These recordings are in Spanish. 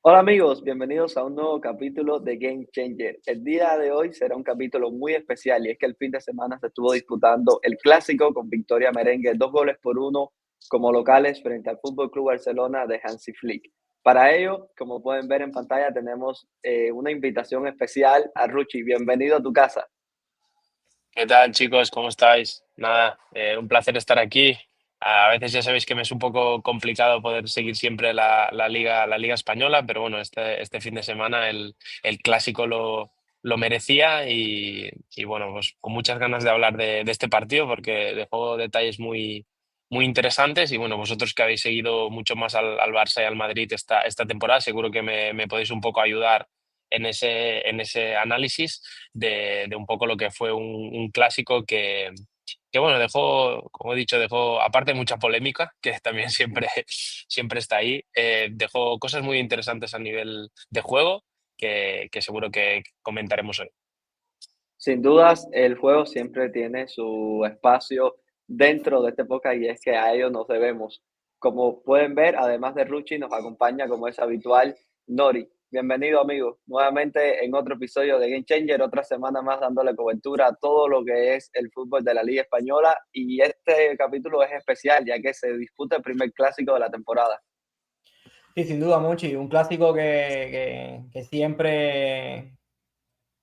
Hola amigos, bienvenidos a un nuevo capítulo de Game Changer. El día de hoy será un capítulo muy especial y es que el fin de semana se estuvo disputando el clásico con victoria merengue 2-1 como locales frente al Fútbol Club Barcelona de Hansi Flick. Para ello, como pueden ver en pantalla, tenemos una invitación especial a Ruchi. Bienvenido a tu casa. ¿Qué tal, chicos? ¿Cómo estáis? Nada, un placer estar aquí. A veces ya sabéis que me es un poco complicado poder seguir siempre la Liga Española, pero bueno, este fin de semana el clásico lo merecía y bueno, pues con muchas ganas de hablar de este partido porque dejó detalles muy interesantes y bueno, vosotros que habéis seguido mucho más al Barça y al Madrid esta temporada, seguro que me podéis un poco ayudar en ese análisis de un poco lo que fue un clásico que, bueno, dejó, como he dicho, dejó, aparte mucha polémica, que también siempre está ahí, dejó cosas muy interesantes a nivel de juego que seguro que comentaremos hoy. Sin dudas, el juego siempre tiene su espacio dentro de este podcast y es que a ello nos debemos. Como pueden ver, además de Ruchi, nos acompaña, como es habitual, Nori. Bienvenido, amigo, nuevamente en otro episodio de Game Changer, otra semana más dándole cobertura a todo lo que es el fútbol de la Liga Española. Y este capítulo es especial, ya que se disputa el primer clásico de la temporada. Sí, sin duda, Monchi, un clásico que siempre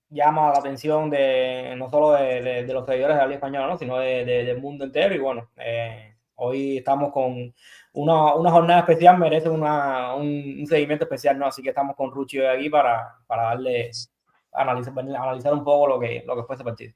llama la atención de no solo de los seguidores de la Liga Española, ¿no? Sino del mundo entero. Y bueno, hoy estamos con una jornada especial, merece un seguimiento especial, ¿no? Así que estamos con Ruchi hoy aquí para darle, analizar un poco lo que fue ese partido.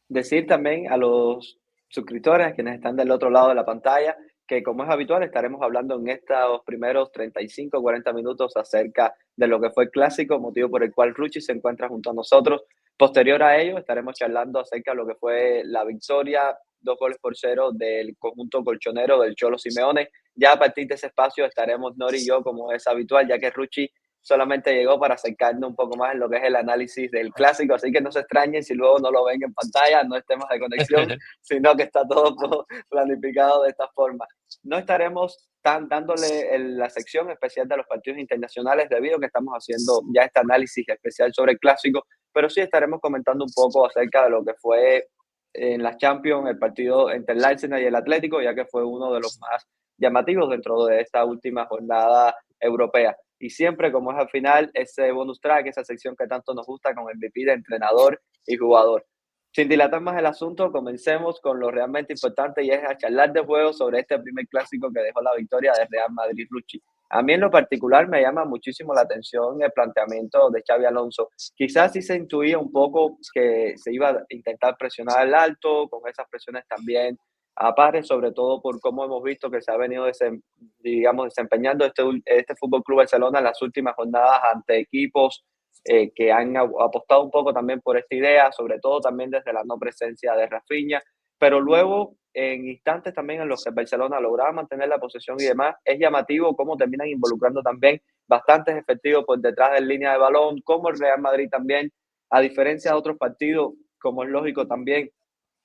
Decir también a los suscriptores, a quienes están del otro lado de la pantalla, que como es habitual estaremos hablando en estos primeros 35 o 40 minutos acerca de lo que fue el clásico, motivo por el cual Ruchi se encuentra junto a nosotros. Posterior a ello estaremos charlando acerca de lo que fue la victoria 2-0 del conjunto colchonero del Cholo Simeone. Ya a partir de ese espacio estaremos Nori y yo, como es habitual, ya que Ruchi solamente llegó para acercarnos un poco más en lo que es el análisis del clásico, así que no se extrañen si luego no lo ven en pantalla, no es temas de conexión, sino que está todo planificado de esta forma. No estaremos dándole la sección especial de los partidos internacionales debido a que estamos haciendo ya este análisis especial sobre el clásico, pero sí estaremos comentando un poco acerca de lo que fue en la Champions el partido entre el Arsenal y el Atlético, ya que fue uno de los más llamativos dentro de esta última jornada europea. Y siempre, como es al final, ese bonus track, esa sección que tanto nos gusta con el MVP de entrenador y jugador. Sin dilatar más el asunto, comencemos con lo realmente importante y es a charlar de juego sobre este primer clásico que dejó la victoria de Real Madrid Ruchi. A mí en lo particular me llama muchísimo la atención el planteamiento de Xavi Alonso. Quizás sí se intuía un poco que se iba a intentar presionar al alto, con esas presiones también a pares, sobre todo por cómo hemos visto que se ha venido desempeñando este Fútbol Club Barcelona en las últimas jornadas ante equipos que han apostado un poco también por esta idea, sobre todo también desde la no presencia de Rafinha, pero luego en instantes también en los que Barcelona lograba mantener la posesión y demás, es llamativo cómo terminan involucrando también bastantes efectivos por detrás de línea de balón, como el Real Madrid también, a diferencia de otros partidos, como es lógico también,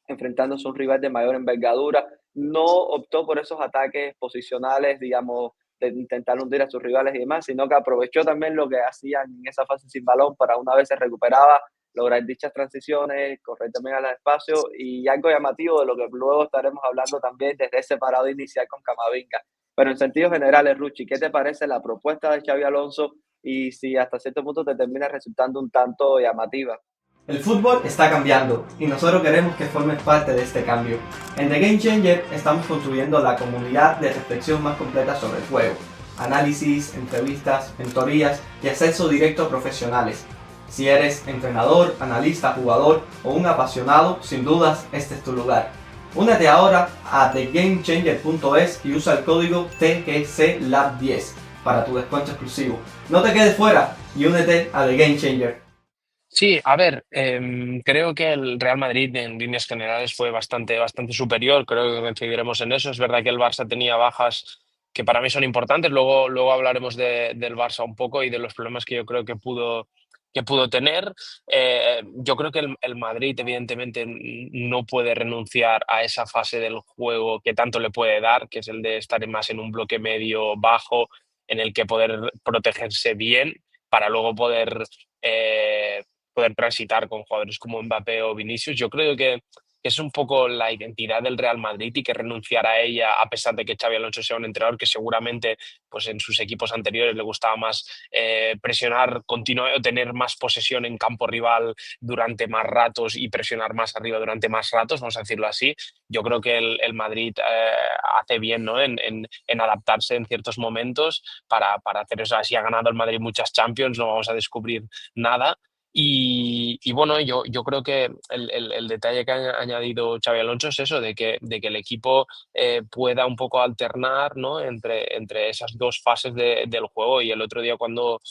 enfrentándose a un rival de mayor envergadura, no optó por esos ataques posicionales, digamos, de intentar hundir a sus rivales y demás, sino que aprovechó también lo que hacían en esa fase sin balón para una vez se recuperaba, lograr dichas transiciones, correr también al espacio y algo llamativo de lo que luego estaremos hablando también desde ese parado inicial con Camavinga. Pero en sentidos generales, Ruchi, ¿qué te parece la propuesta de Xavi Alonso y si hasta cierto punto te termina resultando un tanto llamativa? El fútbol está cambiando y nosotros queremos que formes parte de este cambio. En The Game Changer estamos construyendo la comunidad de reflexión más completa sobre el juego. Análisis, entrevistas, mentorías y acceso directo a profesionales. Si eres entrenador, analista, jugador o un apasionado, sin dudas este es tu lugar. Únete ahora a thegamechanger.es y usa el código TGCLAB10 para tu descuento exclusivo. No te quedes fuera y únete a The Game Changer. Sí, a ver, creo que el Real Madrid en líneas generales fue bastante superior, creo que coincidiremos en eso. Es verdad que el Barça tenía bajas que para mí son importantes, luego hablaremos del Barça un poco y de los problemas que yo creo que pudo tener. Yo creo que el Madrid evidentemente no puede renunciar a esa fase del juego que tanto le puede dar, que es el de estar más en un bloque medio bajo en el que poder protegerse bien para luego poder transitar con jugadores como Mbappé o Vinicius. Yo creo que es un poco la identidad del Real Madrid y que renunciar a ella, a pesar de que Xabi Alonso sea un entrenador que seguramente pues en sus equipos anteriores le gustaba más presionar continuo, tener más posesión en campo rival durante más ratos y presionar más arriba durante más ratos, vamos a decirlo así. Yo creo que el Madrid hace bien, ¿no? en adaptarse en ciertos momentos para hacer eso. Así ha ganado el Madrid muchas Champions, no vamos a descubrir nada. Y bueno, yo creo que el detalle que ha añadido Xabi Alonso es eso, de que el equipo pueda un poco alternar, ¿no? entre esas dos fases del juego. Y el otro día cuando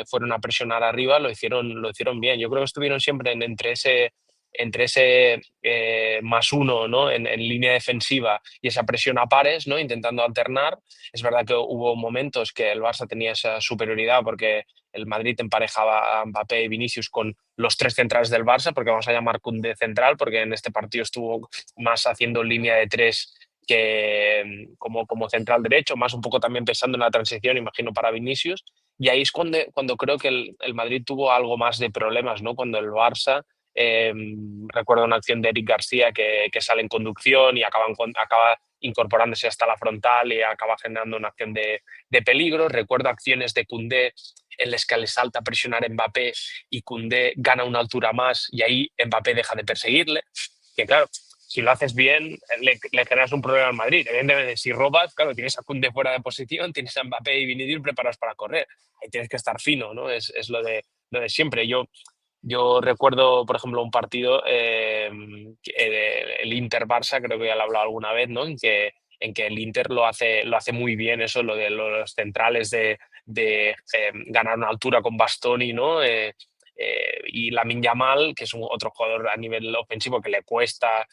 fueron a presionar arriba lo hicieron bien. Yo creo que estuvieron siempre entre ese más uno, ¿no? en línea defensiva y esa presión a pares, ¿no? Intentando alternar. Es verdad que hubo momentos que el Barça tenía esa superioridad porque el Madrid emparejaba a Mbappé y Vinicius con los tres centrales del Barça, porque vamos a llamar Koundé central, porque en este partido estuvo más haciendo línea de tres que como central derecho, más un poco también pensando en la transición, imagino, para Vinicius. Y ahí es cuando creo que el Madrid tuvo algo más de problemas, ¿no? Cuando el Barça, eh, recuerdo una acción de Eric García que sale en conducción y acaba incorporándose hasta la frontal y acaba generando una acción de peligro. Recuerdo acciones de Koundé en las que le salta a presionar a Mbappé y Koundé gana una altura más y ahí Mbappé deja de perseguirle. Que claro, si lo haces bien, le generas un problema al Madrid. Evidentemente, si robas, claro, tienes a Koundé fuera de posición, tienes a Mbappé y Vinicius preparados para correr. Ahí tienes que estar fino, ¿no? Es lo de siempre. Yo recuerdo, por ejemplo, un partido, el Inter-Barça, creo que ya lo he hablado alguna vez, ¿no? En que el Inter lo hace muy bien, eso, lo de los centrales de ganar una altura con Bastoni, ¿no? Y Lamine Yamal, que es otro jugador a nivel ofensivo que le cuesta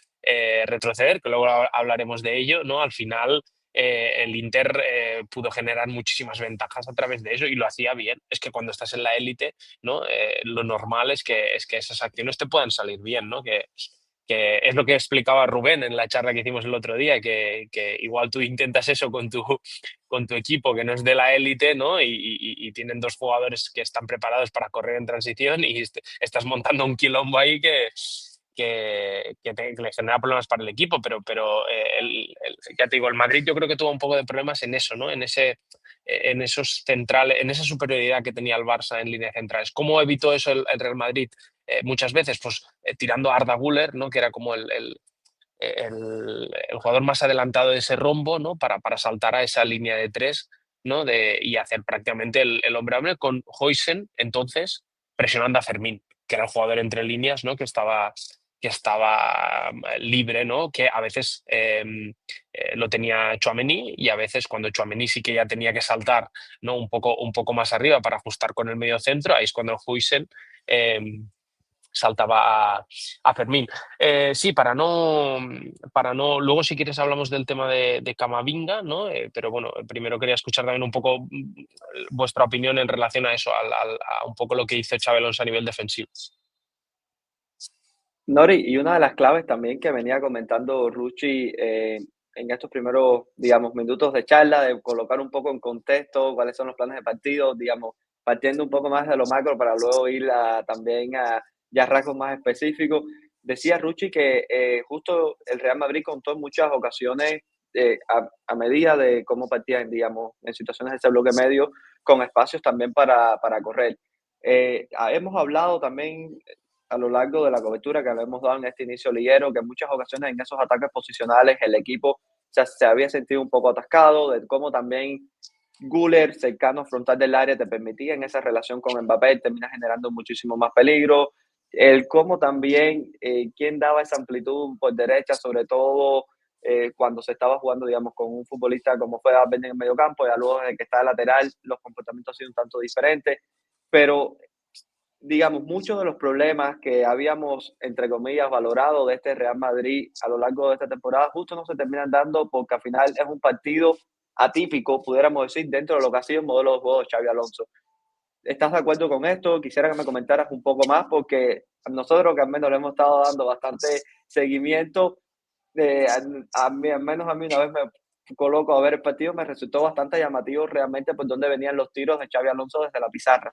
retroceder, que luego hablaremos de ello, ¿no? Al final el Inter pudo generar muchísimas ventajas a través de eso y lo hacía bien. Es que cuando estás en la élite, ¿no? Lo normal es que esas acciones te puedan salir bien, ¿no? Que es lo que explicaba Rubén en la charla que hicimos el otro día, que igual tú intentas eso con tu equipo que no es de la élite, ¿no? Y tienen dos jugadores que están preparados para correr en transición y estás montando un quilombo ahí que le genera problemas para el equipo, pero ya te digo, el Madrid yo creo que tuvo un poco de problemas en eso, ¿no? En esos centrales, en esa superioridad que tenía el Barça en líneas centrales. ¿Cómo evitó eso el Real Madrid? Muchas veces, pues tirando a Arda Güler, ¿no? Que era como el jugador más adelantado de ese rombo, ¿no? Para saltar a esa línea de tres, ¿no? Y hacer prácticamente el hombre a hombre con Huijsen, entonces, presionando a Fermín, que era el jugador entre líneas, ¿no? Que estaba libre, ¿no? Que a veces lo tenía Tchouaméni y a veces cuando Tchouaméni sí que ya tenía que saltar, ¿no? un poco más arriba para ajustar con el medio centro, ahí es cuando el Huijsen saltaba a Fermín. Sí, para no, luego si quieres hablamos del tema de Camavinga, ¿no? Pero bueno, primero quería escuchar también un poco vuestra opinión en relación a eso, a un poco lo que hizo Xabi Alonso a nivel defensivo. Nori, y una de las claves también que venía comentando Ruchi en estos primeros, digamos, minutos de charla, de colocar un poco en contexto cuáles son los planes de partido, digamos, partiendo un poco más de lo macro para luego ir también a ya rasgos más específicos. Decía Ruchi que justo el Real Madrid contó en muchas ocasiones a medida de cómo partían, digamos, en situaciones de ese bloque medio, con espacios también para correr. Hemos hablado también a lo largo de la cobertura que le hemos dado en este inicio liguero, que en muchas ocasiones en esos ataques posicionales el equipo se había sentido un poco atascado, de cómo también Güler, cercano frontal del área, te permitía en esa relación con Mbappé, termina generando muchísimo más peligro. El cómo también, quién daba esa amplitud por derecha, sobre todo cuando se estaba jugando, digamos, con un futbolista como fue Alben en el medio campo, y luego de que está de lateral, los comportamientos han sido un tanto diferentes, pero digamos, muchos de los problemas que habíamos, entre comillas, valorado de este Real Madrid a lo largo de esta temporada, justo no se terminan dando porque al final es un partido atípico, pudiéramos decir, dentro de lo que ha sido el modelo de juego de Xabi Alonso. ¿Estás de acuerdo con esto? Quisiera que me comentaras un poco más porque nosotros que al menos le hemos estado dando bastante seguimiento. Al menos a mí una vez me coloco a ver el partido, me resultó bastante llamativo realmente por dónde venían los tiros de Xabi Alonso desde la pizarra.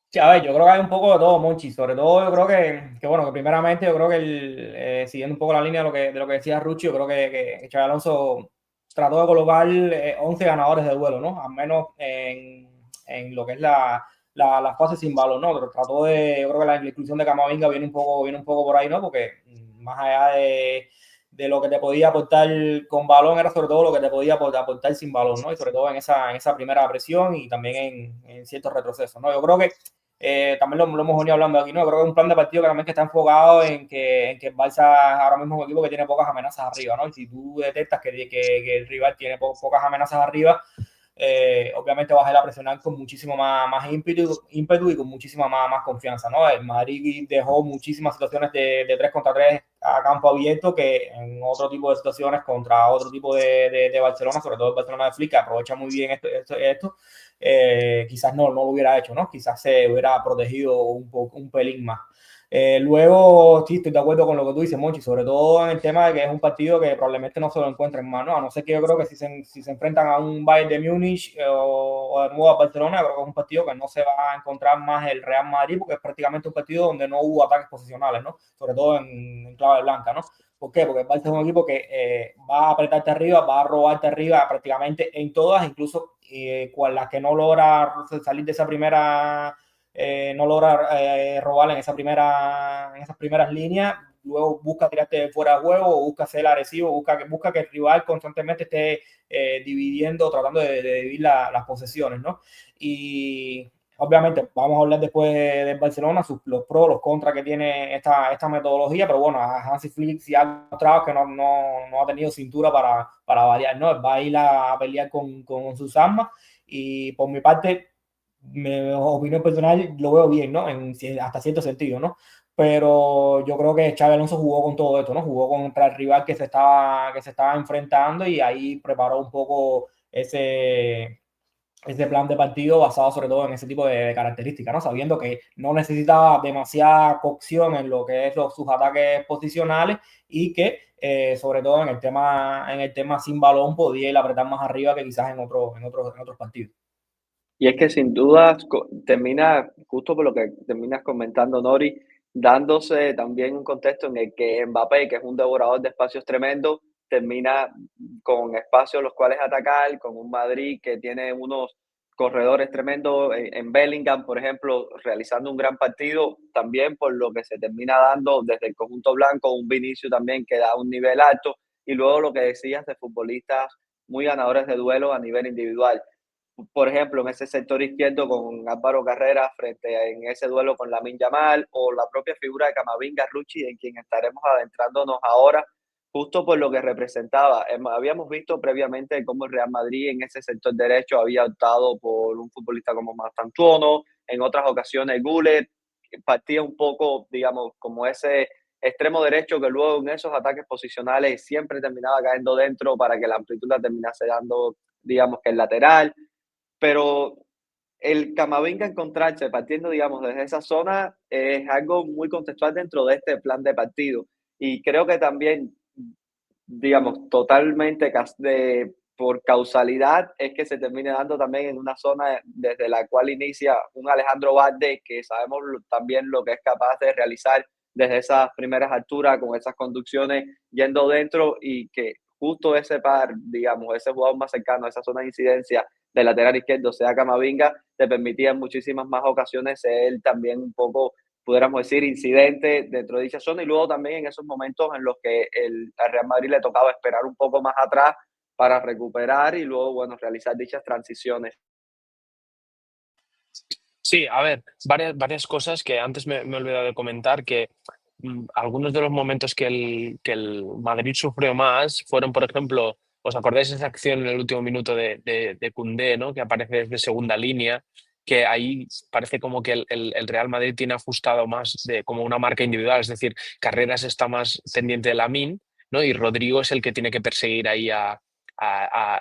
Sí, a ver, yo creo que hay un poco de todo, Monchi. Sobre todo, yo creo que bueno, que primeramente, yo creo que siguiendo un poco la línea de lo que decía Ruchi, yo creo que Xabi Alonso trató de colocar 11 ganadores de duelo, ¿no? Al menos en lo que es la fase sin balón, ¿no? Pero trató de, yo creo que la inclusión de Camavinga viene un poco por ahí, ¿no? Porque más allá de lo que te podía aportar con balón, era sobre todo lo que te podía aportar sin balón, ¿no? Y sobre todo en esa primera presión y también en ciertos retrocesos, ¿no? Yo creo que también lo hemos venido hablando aquí, ¿no? Creo que es un plan de partido que también que está enfocado en que el Barça ahora mismo es un equipo que tiene pocas amenazas arriba, ¿no? Y si tú detectas que el rival tiene pocas amenazas arriba, obviamente vas a ir a presionar con muchísimo más ímpetu y con muchísima más confianza, ¿no? El Madrid dejó muchísimas situaciones de 3 contra 3 a campo abierto que en otro tipo de situaciones contra otro tipo de Barcelona, sobre todo el Barcelona de Flick, que aprovecha muy bien esto quizás no lo hubiera hecho, ¿no? Quizás se hubiera protegido un pelín más. Luego, sí, estoy de acuerdo con lo que tú dices, Monchi, sobre todo en el tema de que es un partido que probablemente no se lo encuentre en mano, a no ser que yo creo que si se enfrentan a un Bayern de Múnich o de nuevo a Barcelona, creo que es un partido que no se va a encontrar más el Real Madrid, porque es prácticamente un partido donde no hubo ataques posicionales, ¿no? Sobre todo en clave blanca, ¿no? ¿Por qué? Porque el Barça es un equipo que va a apretarte arriba, va a robarte arriba prácticamente en todas, incluso con las que no logra salir de esa primera no logra robar en esas primeras líneas, luego busca tirarte fuera de juego, busca ser agresivo, busca que el rival constantemente esté dividiendo, tratando de dividir las posesiones, ¿no? Y obviamente vamos a hablar después del Barcelona, los pros, los contras que tiene esta metodología, pero bueno, a Hansi Flick sí ha mostrado que no ha tenido cintura para variar, ¿no? Va a ir a pelear con sus armas y por mi parte mi opinión personal lo veo bien, ¿no? Hasta cierto sentido, ¿no? Pero yo creo que Xabi Alonso jugó con todo esto, ¿no? Jugó contra el rival que se estaba enfrentando y ahí preparó un poco ese plan de partido basado sobre todo en ese tipo de características, ¿no? Sabiendo que no necesitaba demasiada cocción en lo que es sus ataques posicionales y que sobre todo en el tema sin balón podía ir a apretar más arriba que quizás en otros partidos. Y es que sin duda termina, justo por lo que terminas comentando, Nori, dándose también un contexto en el que Mbappé, que es un devorador de espacios tremendo, termina con espacios los cuales atacar, con un Madrid que tiene unos corredores tremendos en Bellingham, por ejemplo, realizando un gran partido, también por lo que se termina dando desde el conjunto blanco, un Vinicius también que da un nivel alto, y luego lo que decías de futbolistas muy ganadores de duelo a nivel individual. Por ejemplo, en ese sector izquierdo con Álvaro Carrera en ese duelo con Lamine Yamal, o la propia figura de Camavinga, Rucci, en quien estaremos adentrándonos ahora, justo por lo que representaba. Habíamos visto previamente cómo el Real Madrid en ese sector derecho había optado por un futbolista como Mastantuono, en otras ocasiones Gullet, partía un poco, digamos, como ese extremo derecho que luego en esos ataques posicionales siempre terminaba cayendo dentro para que la amplitud la terminase dando, digamos, que el lateral. Pero el Camavinga encontrarse partiendo, digamos, desde esa zona es algo muy contextual dentro de este plan de partido. Y creo que también, digamos, totalmente por causalidad es que se termine dando también en una zona desde la cual inicia un Alejandro Valde, que sabemos también lo que es capaz de realizar desde esas primeras alturas, con esas conducciones yendo dentro, y que justo ese par, digamos, ese jugador más cercano a esa zona de incidencia del lateral izquierdo sea Camavinga, te permitía en muchísimas más ocasiones ser también un poco, pudiéramos decir, incidente dentro de dicha zona, y luego también en esos momentos en los que al Real Madrid le tocaba esperar un poco más atrás para recuperar y luego, bueno, realizar dichas transiciones. Sí, a ver, varias cosas que antes me he olvidado de comentar, que algunos de los momentos que el Madrid sufrió más fueron, por ejemplo, ¿os acordáis de esa acción en el último minuto de Koundé, ¿no? Que aparece desde segunda línea, que ahí parece como que el Real Madrid tiene ajustado más de como una marca individual, es decir, Carreras está más pendiente de Lamine, ¿no? Y Rodrigo es el que tiene que perseguir ahí a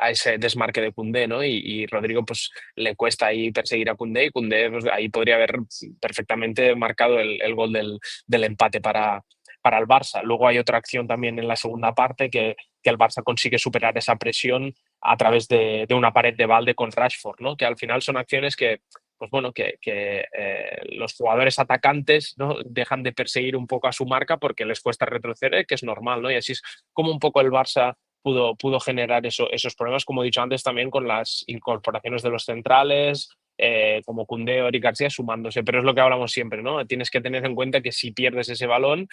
ese desmarque de Koundé, ¿no? Y Rodrigo pues le cuesta ahí perseguir a Koundé, y Koundé pues, ahí podría haber perfectamente marcado el gol del empate para el Barça. Luego hay otra acción también en la segunda parte que el Barça consigue superar esa presión a través de una pared de balde con Rashford, ¿no? Que al final son acciones que, pues bueno, que los jugadores atacantes, ¿no?, dejan de perseguir un poco a su marca porque les cuesta retroceder, que es normal, ¿no? Y así es como un poco el Barça pudo generar esos problemas, como he dicho antes, también con las incorporaciones de los centrales, como Koundé o Eric García sumándose. Pero es lo que hablamos siempre, ¿no? Tienes que tener en cuenta que si pierdes ese balón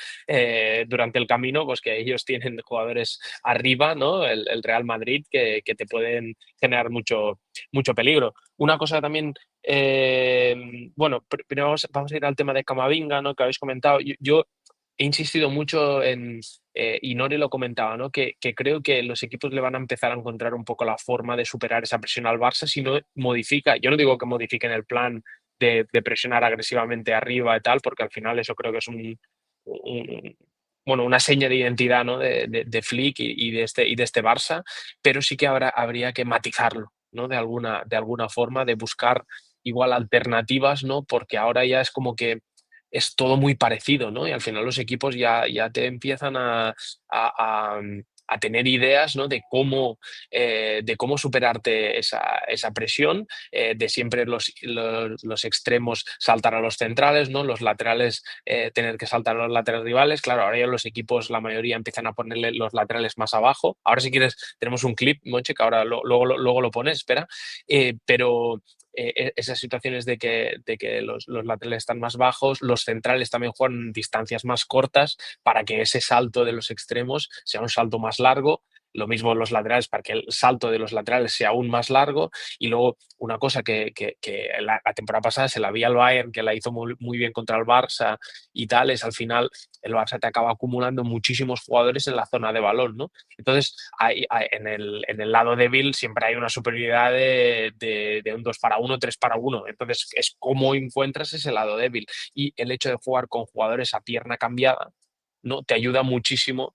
durante el camino, pues que ellos tienen jugadores arriba, ¿no? El Real Madrid, que te pueden generar mucho peligro. Una cosa también, bueno, primero vamos a ir al tema de Camavinga, ¿no?, que habéis comentado. Yo he insistido mucho y Nori lo comentaba, ¿no?, que creo que los equipos le van a empezar a encontrar un poco la forma de superar esa presión al Barça si no modifica. Yo no digo que modifiquen el plan de presionar agresivamente arriba y tal, porque al final eso creo que es bueno, una seña de identidad, ¿no?, de Flick y de este Barça, pero sí que habría que matizarlo, ¿no?, de alguna forma, de buscar igual alternativas, ¿no?, porque ahora ya es como que es todo muy parecido, ¿no? Y al final los equipos ya te empiezan a tener ideas, ¿no?, de cómo superarte esa presión, de siempre los extremos saltar a los centrales, ¿no?, los laterales tener que saltar a los laterales rivales. Claro, ahora ya los equipos, la mayoría, empiezan a ponerle los laterales más abajo. Ahora, si quieres, tenemos un clip, Monche, que ahora luego lo pones, espera. Pero esas situaciones de que los laterales están más bajos, los centrales también juegan distancias más cortas para que ese salto de los extremos sea un salto más largo. Lo mismo los laterales, para que el salto de los laterales sea aún más largo. Y luego, una cosa que la temporada pasada se la vi al Bayern, que la hizo muy, muy bien contra el Barça y tal, es al final el Barça te acaba acumulando muchísimos jugadores en la zona de balón, ¿no? Entonces, en el lado débil siempre hay una superioridad de un 2 para 1, 3 para 1. Entonces, es cómo encuentras ese lado débil. Y el hecho de jugar con jugadores a pierna cambiada, ¿no?, te ayuda muchísimo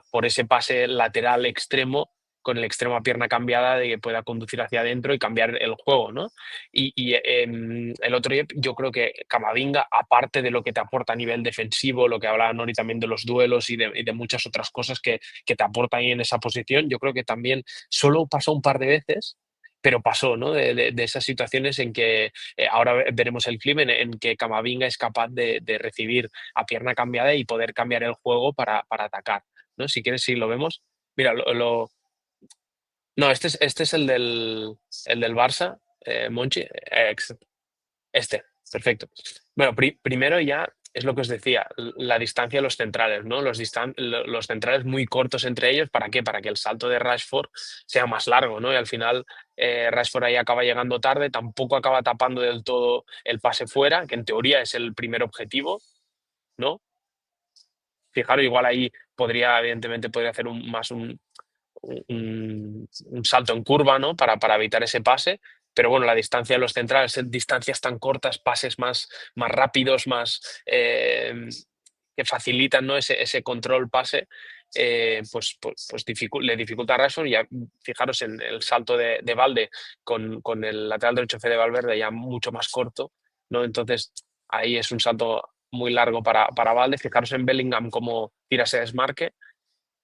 por ese pase lateral extremo, con el extremo a pierna cambiada, de que pueda conducir hacia adentro y cambiar el juego, ¿no? El otro día yo creo que Camavinga, aparte de lo que te aporta a nivel defensivo, lo que hablaba Nori también de los duelos y de muchas otras cosas que te aporta ahí en esa posición, yo creo que también solo pasó un par de veces, pero pasó, ¿no? De esas situaciones en que ahora veremos el clip en que Camavinga es capaz de recibir a pierna cambiada y poder cambiar el juego para atacar, ¿no? Si quieres, sí, lo vemos. Mira, no, este es el del Barça, Monchi. Perfecto. Bueno, primero ya es lo que os decía, la distancia de los centrales, ¿no? Los centrales muy cortos entre ellos, ¿para qué? Para que el salto de Rashford sea más largo, ¿no? Y al final Rashford ahí acaba llegando tarde, tampoco acaba tapando del todo el pase fuera, que en teoría es el primer objetivo, ¿no? Fijaros, igual ahí evidentemente podría hacer un salto en curva, ¿no?, para evitar ese pase. Pero bueno, la distancia de los centrales, distancias tan cortas, pases más rápidos, que facilitan, ¿no?, ese control pase, pues le dificulta a Rashford. Ya fijaros en el salto de Valde con el lateral derecho Fede Valverde, ya mucho más corto, ¿no? Entonces ahí es un salto muy largo para Valde. Fijaros en Bellingham cómo tira ese desmarque,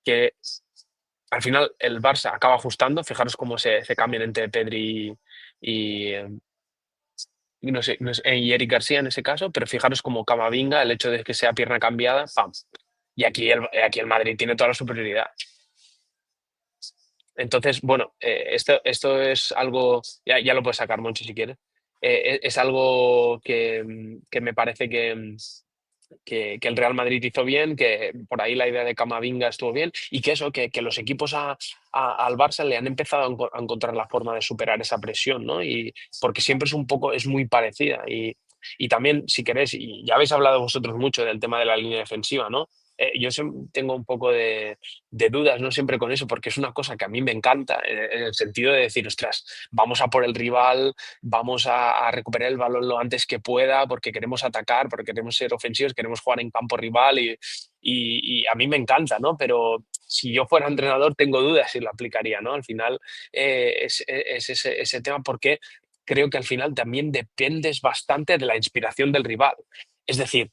que al final el Barça acaba ajustando. Fijaros cómo se cambian entre Pedri y no sé, y Eric García en ese caso, pero fijaros como Camavinga, el hecho de que sea pierna cambiada, ¡pam! Y aquí el Madrid tiene toda la superioridad. Entonces, bueno, esto es algo, ya lo puedes sacar, Monchi, si quieres. Es algo que me parece que el Real Madrid hizo bien, que por ahí la idea de Camavinga estuvo bien, y que los equipos al Barça le han empezado a encontrar la forma de superar esa presión, ¿no? Y porque siempre es muy parecida. Y también, si queréis, y ya habéis hablado vosotros mucho del tema de la línea defensiva, ¿no? Yo tengo un poco de dudas, ¿no?, siempre con eso, porque es una cosa que a mí me encanta, en el sentido de decir, ostras, vamos a por el rival, vamos a recuperar el balón lo antes que pueda, porque queremos atacar, porque queremos ser ofensivos, queremos jugar en campo rival, y a mí me encanta, ¿no? Pero si yo fuera entrenador, tengo dudas si lo aplicaría, ¿no? Al final es ese tema, porque creo que al final también dependes bastante de la inspiración del rival. Es decir,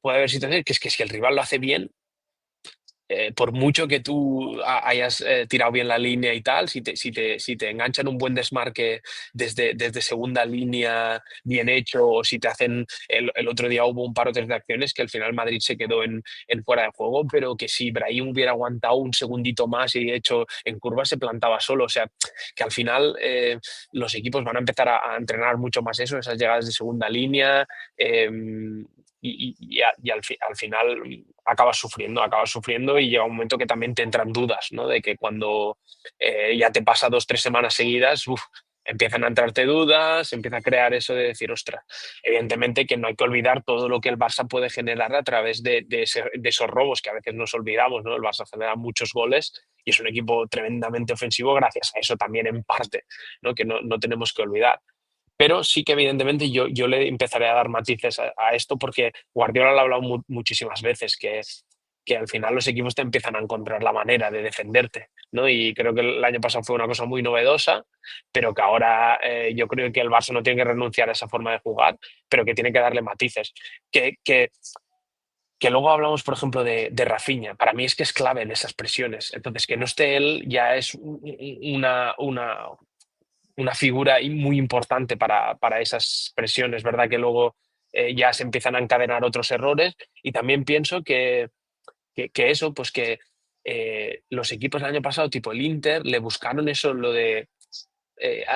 puede haber situaciones que es que si el rival lo hace bien, por mucho que tú hayas tirado bien la línea y tal, si te enganchan un buen desmarque desde segunda línea bien hecho, o si te hacen, el otro día hubo un par o tres de acciones que al final Madrid se quedó en fuera de juego, pero que si Brahim hubiera aguantado un segundito más y hecho en curva se plantaba solo. O sea, que al final los equipos van a empezar a entrenar mucho más eso, esas llegadas de segunda línea. Al final acabas sufriendo y llega un momento que también te entran dudas, ¿no? De que cuando ya te pasa 2-3 semanas seguidas, empiezan a entrarte dudas, empieza a crear eso de decir, ostras, evidentemente que no hay que olvidar todo lo que el Barça puede generar a través de esos robos que a veces nos olvidamos, ¿no? El Barça genera muchos goles y es un equipo tremendamente ofensivo gracias a eso también en parte, ¿no? Que no tenemos que olvidar. Pero sí que evidentemente yo le empezaré a dar matices a esto porque Guardiola lo ha hablado muchísimas veces, que al final los equipos te empiezan a encontrar la manera de defenderte, ¿no? Y creo que el año pasado fue una cosa muy novedosa, pero que ahora yo creo que el Barça no tiene que renunciar a esa forma de jugar, pero que tiene que darle matices. Que luego hablamos, por ejemplo, de Rafinha. Para mí es que es clave en esas presiones. Entonces, que no esté él ya es una figura muy importante para esas presiones, ¿verdad? Que luego ya se empiezan a encadenar otros errores. Y también pienso que eso, pues que los equipos del año pasado, tipo el Inter, le buscaron eso, lo de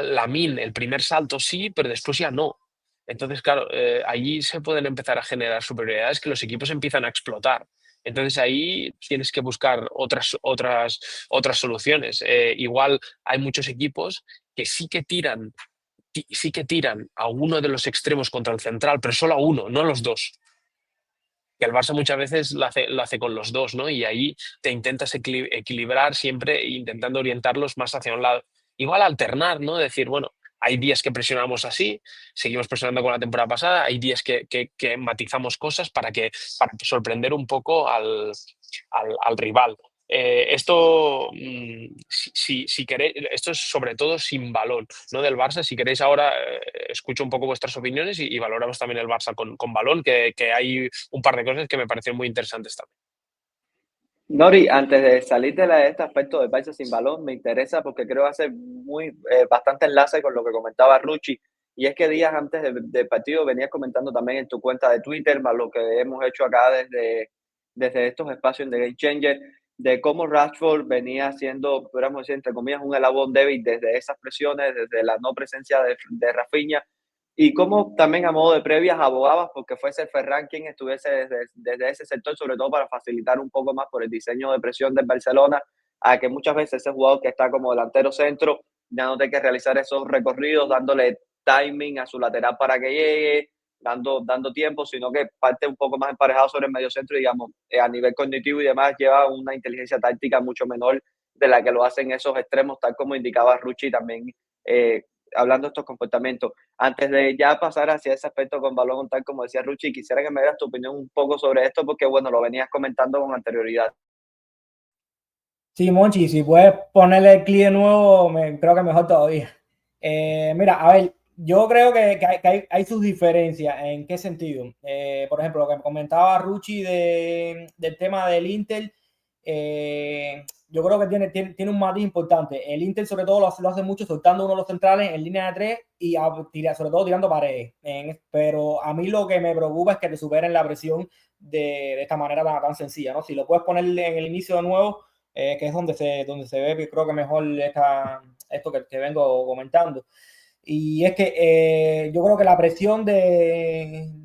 Lamine, el primer salto sí, pero después ya no. Entonces, claro, allí se pueden empezar a generar superioridades que los equipos empiezan a explotar. Entonces ahí tienes que buscar otras soluciones. Igual hay muchos equipos que sí que tiran a uno de los extremos contra el central, pero solo a uno, no a los dos. Que el Barça muchas veces lo hace con los dos, ¿no? Y ahí te intentas equilibrar siempre intentando orientarlos más hacia un lado. Igual alternar, ¿no? Decir, bueno, hay días que presionamos así, seguimos presionando con la temporada pasada, hay días que matizamos cosas para sorprender un poco al rival. Esto, si queréis, esto es sobre todo sin balón, ¿no? Del Barça. Si queréis ahora, escucho un poco vuestras opiniones y valoramos también el Barça con balón, que hay un par de cosas que me parecen muy interesantes también. Nori, antes de salir de este aspecto del Barça sin balón, me interesa porque creo que hace bastante enlace con lo que comentaba Ruchi, y es que días antes del partido venías comentando también en tu cuenta de Twitter, más lo que hemos hecho acá desde estos espacios de Game Changer, de cómo Rashford venía siendo, podríamos decir, entre comillas, un eslabón débil desde esas presiones, desde la no presencia de Rafinha, y cómo también a modo de previas abogabas porque fuese Ferran quien estuviese desde ese sector, sobre todo para facilitar un poco más por el diseño de presión del Barcelona, a que muchas veces ese jugador que está como delantero centro ya no tiene que realizar esos recorridos, dándole timing a su lateral para que llegue, dando tiempo, sino que parte un poco más emparejado sobre el medio centro, digamos, a nivel cognitivo y demás, lleva una inteligencia táctica mucho menor de la que lo hacen esos extremos, tal como indicaba Ruchi también, hablando de estos comportamientos. Antes de ya pasar hacia ese aspecto con balón, tal como decía Ruchi, quisiera que me dieras tu opinión un poco sobre esto, porque bueno, lo venías comentando con anterioridad. Sí, Monchi, si puedes ponerle el clip de nuevo, creo que mejor todavía. Mira, a ver, yo creo que hay sus diferencias. ¿En qué sentido? Por ejemplo, lo que comentaba Ruchi del tema del Inter, yo creo que tiene un matiz importante. El Inter sobre todo lo hace mucho soltando uno de los centrales en línea de 3 y sobre todo tirando paredes. Pero a mí lo que me preocupa es que te superen la presión de esta manera tan sencilla, ¿no? Si lo puedes poner en el inicio de nuevo, que es donde se ve, creo que mejor esto que vengo comentando. Y es que yo creo que la presión del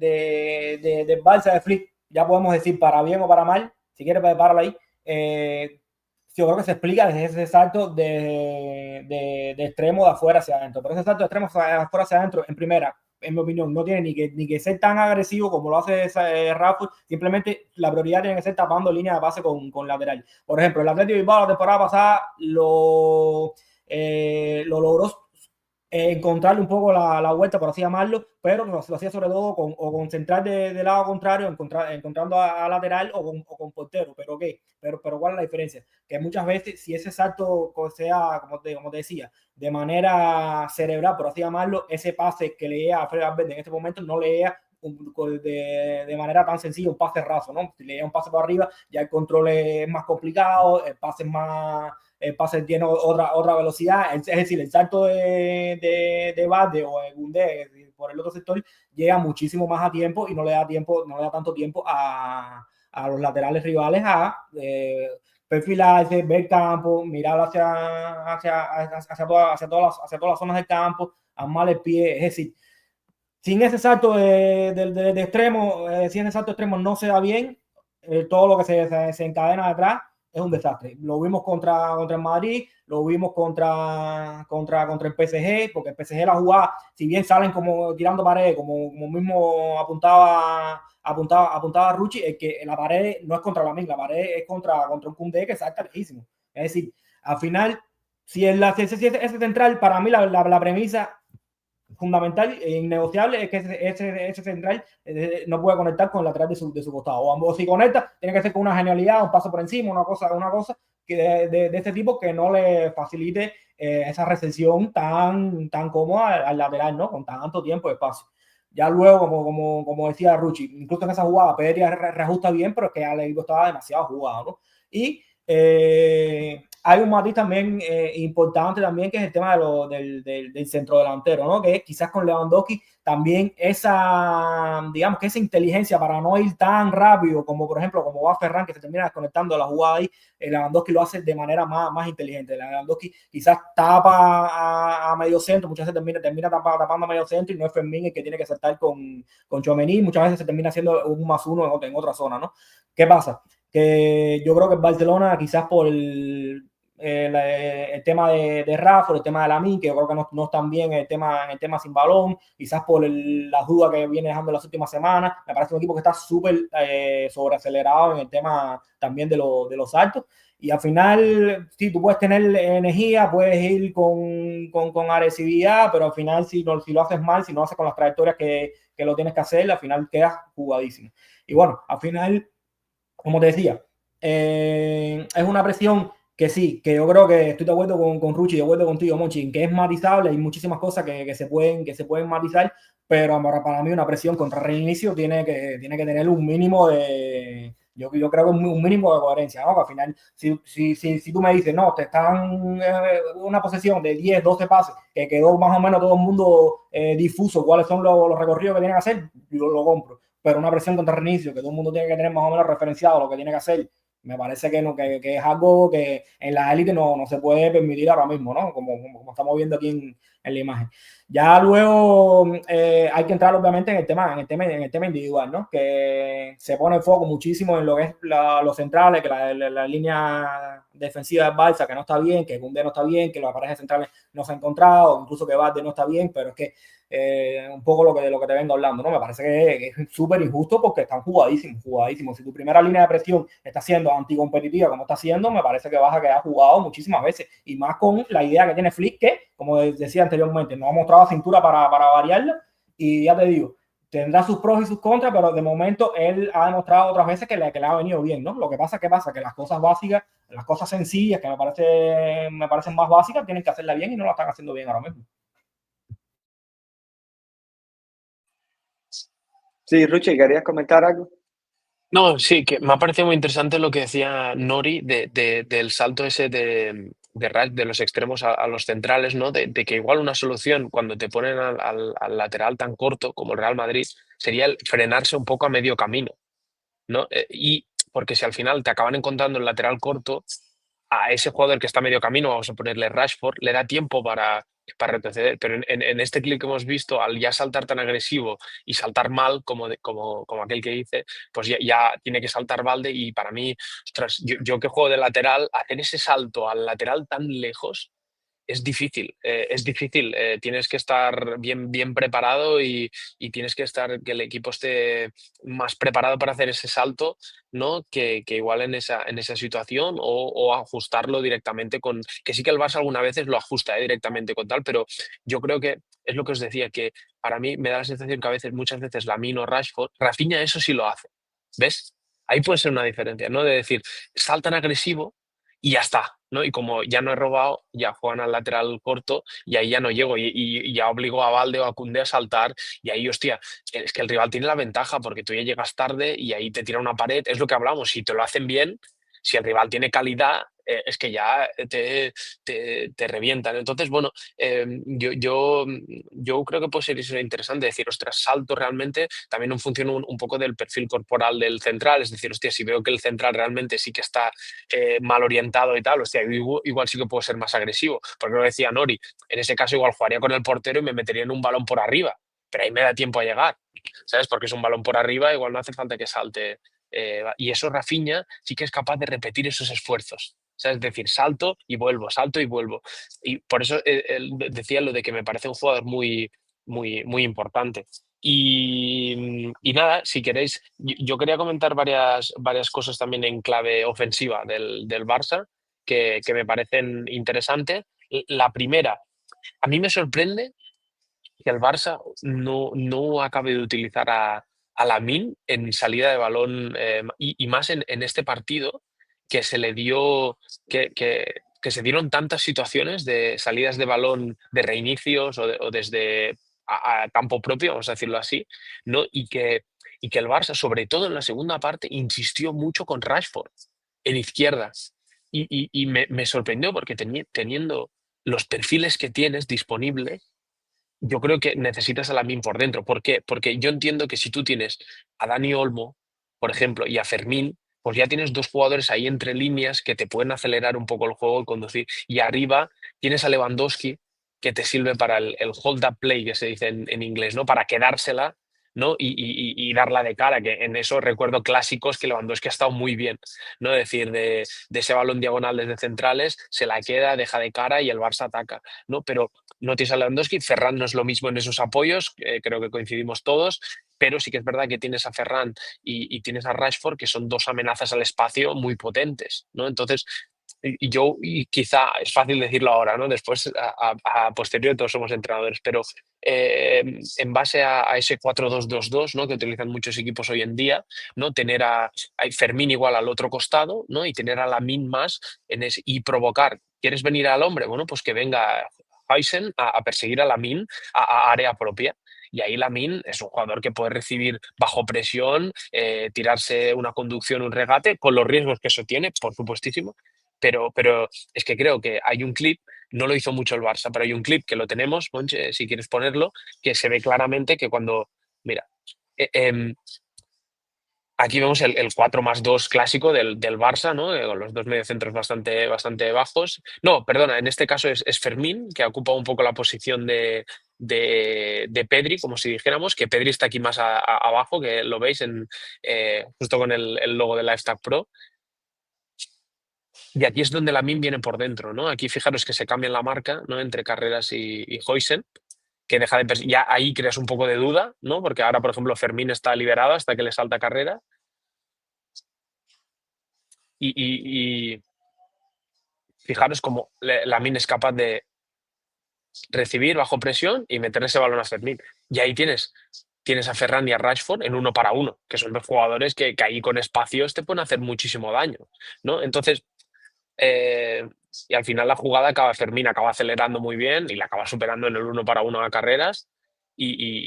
Barça de Flick, ya podemos decir para bien o para mal, si quieres prepararlo ahí, yo creo que se explica desde ese salto de extremo de afuera hacia adentro. Pero ese salto de extremo de afuera hacia adentro, en primera, en mi opinión, no tiene ni que ser tan agresivo como lo hace Rafa. Simplemente la prioridad tiene que ser tapando línea de pase con lateral. Por ejemplo, el Atlético de Bilbao la temporada pasada lo logró encontrarle un poco la vuelta, por así llamarlo, pero lo hacía sobre todo con central de lado contrario, encontrando a lateral o con portero. ¿Pero qué? Pero ¿cuál es la diferencia? Que muchas veces, si ese salto sea, como te decía, de manera cerebral, por así llamarlo, ese pase que le llega a Fred Valverde en este momento no le llega de manera tan sencilla un pase raso, ¿no? Si le llega un pase por arriba, ya el control es más complicado, el pase tiene otra velocidad, es decir, el salto de Balde o de Koundé por el otro sector llega muchísimo más a tiempo y no le da tanto tiempo a los laterales rivales a perfilarse, ver el campo, mirar hacia todas las zonas del campo, armar el pie, es decir, sin ese salto de extremo, sin ese salto de extremo no se da bien, todo lo que se encadena detrás es un desastre. Lo vimos contra el Madrid, lo vimos contra el PSG, porque el PSG la jugada, si bien salen como tirando paredes, como mismo apuntaba Rucci, es que la pared no es contra la misma, la pared es contra un Koundé que salta lejísimo. Es decir, al final, si ese central, para mí la premisa fundamental e innegociable es que ese central no puede conectar con el lateral de su costado. O si conecta, tiene que ser con una genialidad, un paso por encima, una cosa que de este tipo que no le facilite esa recepción tan cómoda al lateral, ¿no? Con tanto tiempo de espacio. Ya luego, como decía Rucci, incluso en esa jugada, Pedri reajusta bien, pero es que ya le estaba demasiado jugado, ¿no? Y hay un matiz también importante también, que es el tema del centro delantero, ¿no? Que quizás con Lewandowski también esa inteligencia para no ir tan rápido como, por ejemplo, como va Ferran, que se termina desconectando de la jugada ahí, Lewandowski lo hace de manera más inteligente. Lewandowski quizás tapa a medio centro, muchas veces termina tapando a medio centro y no es Fermín el que tiene que saltar con Tchouaméni, muchas veces se termina haciendo 1+1 en otra zona, ¿no? ¿Qué pasa? Que yo creo que el Barcelona, quizás por el tema de Rafa, el tema de Lamine, que yo creo que no están bien en el tema sin balón, quizás por las dudas que viene dejando en las últimas semanas. Me parece un equipo que está súper sobreacelerado en el tema también de los saltos. Y al final, sí, tú puedes tener energía, puedes ir con agresividad, pero al final, si lo haces mal, si no lo haces con las trayectorias que lo tienes que hacer, al final quedas jugadísimo. Y bueno, al final, como te decía, es una presión que sí, que yo creo que estoy de acuerdo con Rucci, de acuerdo contigo, Monchi, que es matizable, hay muchísimas cosas que se pueden matizar, pero para mí una presión contra reinicio tiene que tener un mínimo de, yo creo que un mínimo de coherencia, ¿no? Que al final, si tú me dices, no, te están una posesión de 10, 12 pases, que quedó más o menos todo el mundo difuso cuáles son los recorridos que tienen que hacer, yo lo compro. Pero una presión contra reinicio, que todo el mundo tiene que tener más o menos referenciado lo que tiene que hacer, me parece que es algo que en la élite no se puede permitir ahora mismo, ¿no? Como estamos viendo aquí en la imagen. Ya luego hay que entrar obviamente en el tema individual, ¿no? Que se pone el foco muchísimo en lo que es los centrales, que la línea defensiva del Barça que no está bien, que Koundé no está bien, que las parejas centrales no se han encontrado, incluso que Balde no está bien, pero es que un poco lo que te vengo hablando, ¿no? Me parece que es súper injusto porque están jugadísimos. Si tu primera línea de presión está siendo anticompetitiva como está haciendo, me parece que vas a quedar jugado muchísimas veces. Y más con la idea que tiene Flick, que, como decía anteriormente, no ha mostrado cintura para variarla. Y ya te digo, tendrá sus pros y sus contras, pero de momento él ha demostrado otras veces que le ha venido bien, ¿no? Lo que pasa, que las cosas básicas, las cosas sencillas, que me parecen más básicas, tienen que hacerla bien y no la están haciendo bien ahora mismo. Sí, Ruchi, ¿querías comentar algo? No, sí, que me ha parecido muy interesante lo que decía Nori del salto ese de Rack, de los extremos a los centrales, ¿no? De que igual una solución cuando te ponen al lateral tan corto como el Real Madrid sería el frenarse un poco a medio camino, ¿no? Y porque si al final te acaban encontrando el lateral corto, a ese jugador que está a medio camino, vamos a ponerle Rashford, le da tiempo para retroceder. Pero en este clip que hemos visto, al ya saltar tan agresivo y saltar mal, como aquel que dice, pues ya tiene que saltar Balde. Y para mí, ostras, yo que juego de lateral, hacer ese salto al lateral tan lejos es difícil, tienes que estar bien preparado y tienes que que el equipo esté más preparado para hacer ese salto, ¿no? Que igual en esa situación o ajustarlo directamente que sí que el Barça algunas veces lo ajusta directamente con tal, pero yo creo que es lo que os decía, que para mí me da la sensación que muchas veces Lamine o Rashford, Rafinha eso sí lo hace, ¿ves? Ahí puede ser una diferencia, ¿no? De decir, saltan agresivo y ya está. ¿no? Y como ya no he robado, ya juegan al lateral corto y ahí ya no llego y ya obligo a Valde o a Koundé a saltar y ahí, hostia, es que el rival tiene la ventaja porque tú ya llegas tarde y ahí te tira una pared, es lo que hablamos, si te lo hacen bien, si el rival tiene calidad, es que ya te revientan. Entonces, bueno, yo creo que puede ser eso interesante decir, ostras, salto realmente también en función un poco del perfil corporal del central, es decir, hostia, si veo que el central realmente sí que está mal orientado y tal, hostia, igual sí que puedo ser más agresivo, porque lo decía Nori, en ese caso igual jugaría con el portero y me metería en un balón por arriba, pero ahí me da tiempo a llegar, ¿sabes? Porque es un balón por arriba, igual no hace falta que salte. Y eso Rafinha sí que es capaz de repetir esos esfuerzos. ¿Sabes? Es decir, salto y vuelvo, salto y vuelvo. Y por eso él decía lo de que me parece un jugador muy, muy, muy importante. Y nada, si queréis, yo quería comentar varias cosas también en clave ofensiva del Barça que me parecen interesantes. La primera, a mí me sorprende que el Barça no acabe de utilizar a Lamine en salida de balón y más en este partido que se le dio, que se dieron tantas situaciones de salidas de balón de reinicios o desde a campo propio, vamos a decirlo así, ¿no? Y que el Barça, sobre todo en la segunda parte, insistió mucho con Rashford en izquierdas. Y me sorprendió porque teniendo los perfiles que tienes disponibles, yo creo que necesitas a Lamine por dentro. ¿Por qué? Porque yo entiendo que si tú tienes a Dani Olmo, por ejemplo, y a Fermín, pues ya tienes dos jugadores ahí entre líneas que te pueden acelerar un poco el juego y conducir. Y arriba tienes a Lewandowski que te sirve para el hold-up play, que se dice en inglés, ¿no? Para quedársela, ¿no? Y darla de cara, que en eso recuerdo clásicos que Lewandowski ha estado muy bien, ¿no? Es decir, de ese balón diagonal desde centrales, se la queda, deja de cara y el Barça ataca, ¿no? Pero no tienes a Lewandowski, Ferran no es lo mismo en esos apoyos, creo que coincidimos todos, pero sí que es verdad que tienes a Ferran y tienes a Rashford, que son dos amenazas al espacio muy potentes, ¿no? Entonces, y quizá es fácil decirlo ahora, ¿no? Después, a posteriori, todos somos entrenadores, pero en base a ese 4-2-2-2, ¿no? Que utilizan muchos equipos hoy en día, ¿no? Tener a Fermín igual al otro costado, ¿no? Y tener a Lamine más y provocar. ¿Quieres venir al hombre? Bueno, pues que venga Heisen a perseguir a Lamine a área propia. Y ahí Lamine es un jugador que puede recibir bajo presión, tirarse una conducción, un regate, con los riesgos que eso tiene, por supuestísimo. Pero es que creo que hay un clip, no lo hizo mucho el Barça, pero hay un clip que lo tenemos, Monche, si quieres ponerlo, que se ve claramente que cuando, mira, eh, em, aquí vemos el 4+2 clásico del Barça, ¿no? Con los dos mediocentros bastante bajos. No, perdona, en este caso es Fermín, que ocupa un poco la posición de Pedri, como si dijéramos, que Pedri está aquí más abajo, que lo veis justo con el logo de Lifestyle Pro. Y aquí es donde Lamine viene por dentro, ¿no? Aquí fijaros que se cambia la marca, ¿no? Entre Carreras y Huijsen, que deja de... Ya ahí creas un poco de duda, ¿no? Porque ahora, por ejemplo, Fermín está liberado hasta que le salta Carrera. Y fijaros cómo Lamine es capaz de recibir bajo presión y meter ese balón a Fermín. Y ahí tienes a Ferran y a Rashford en 1 para 1, que son dos jugadores que ahí con espacios te pueden hacer muchísimo daño, ¿no? Entonces, y al final la jugada Fermín acaba acelerando muy bien y la acaba superando en el 1 para 1 a Carreras.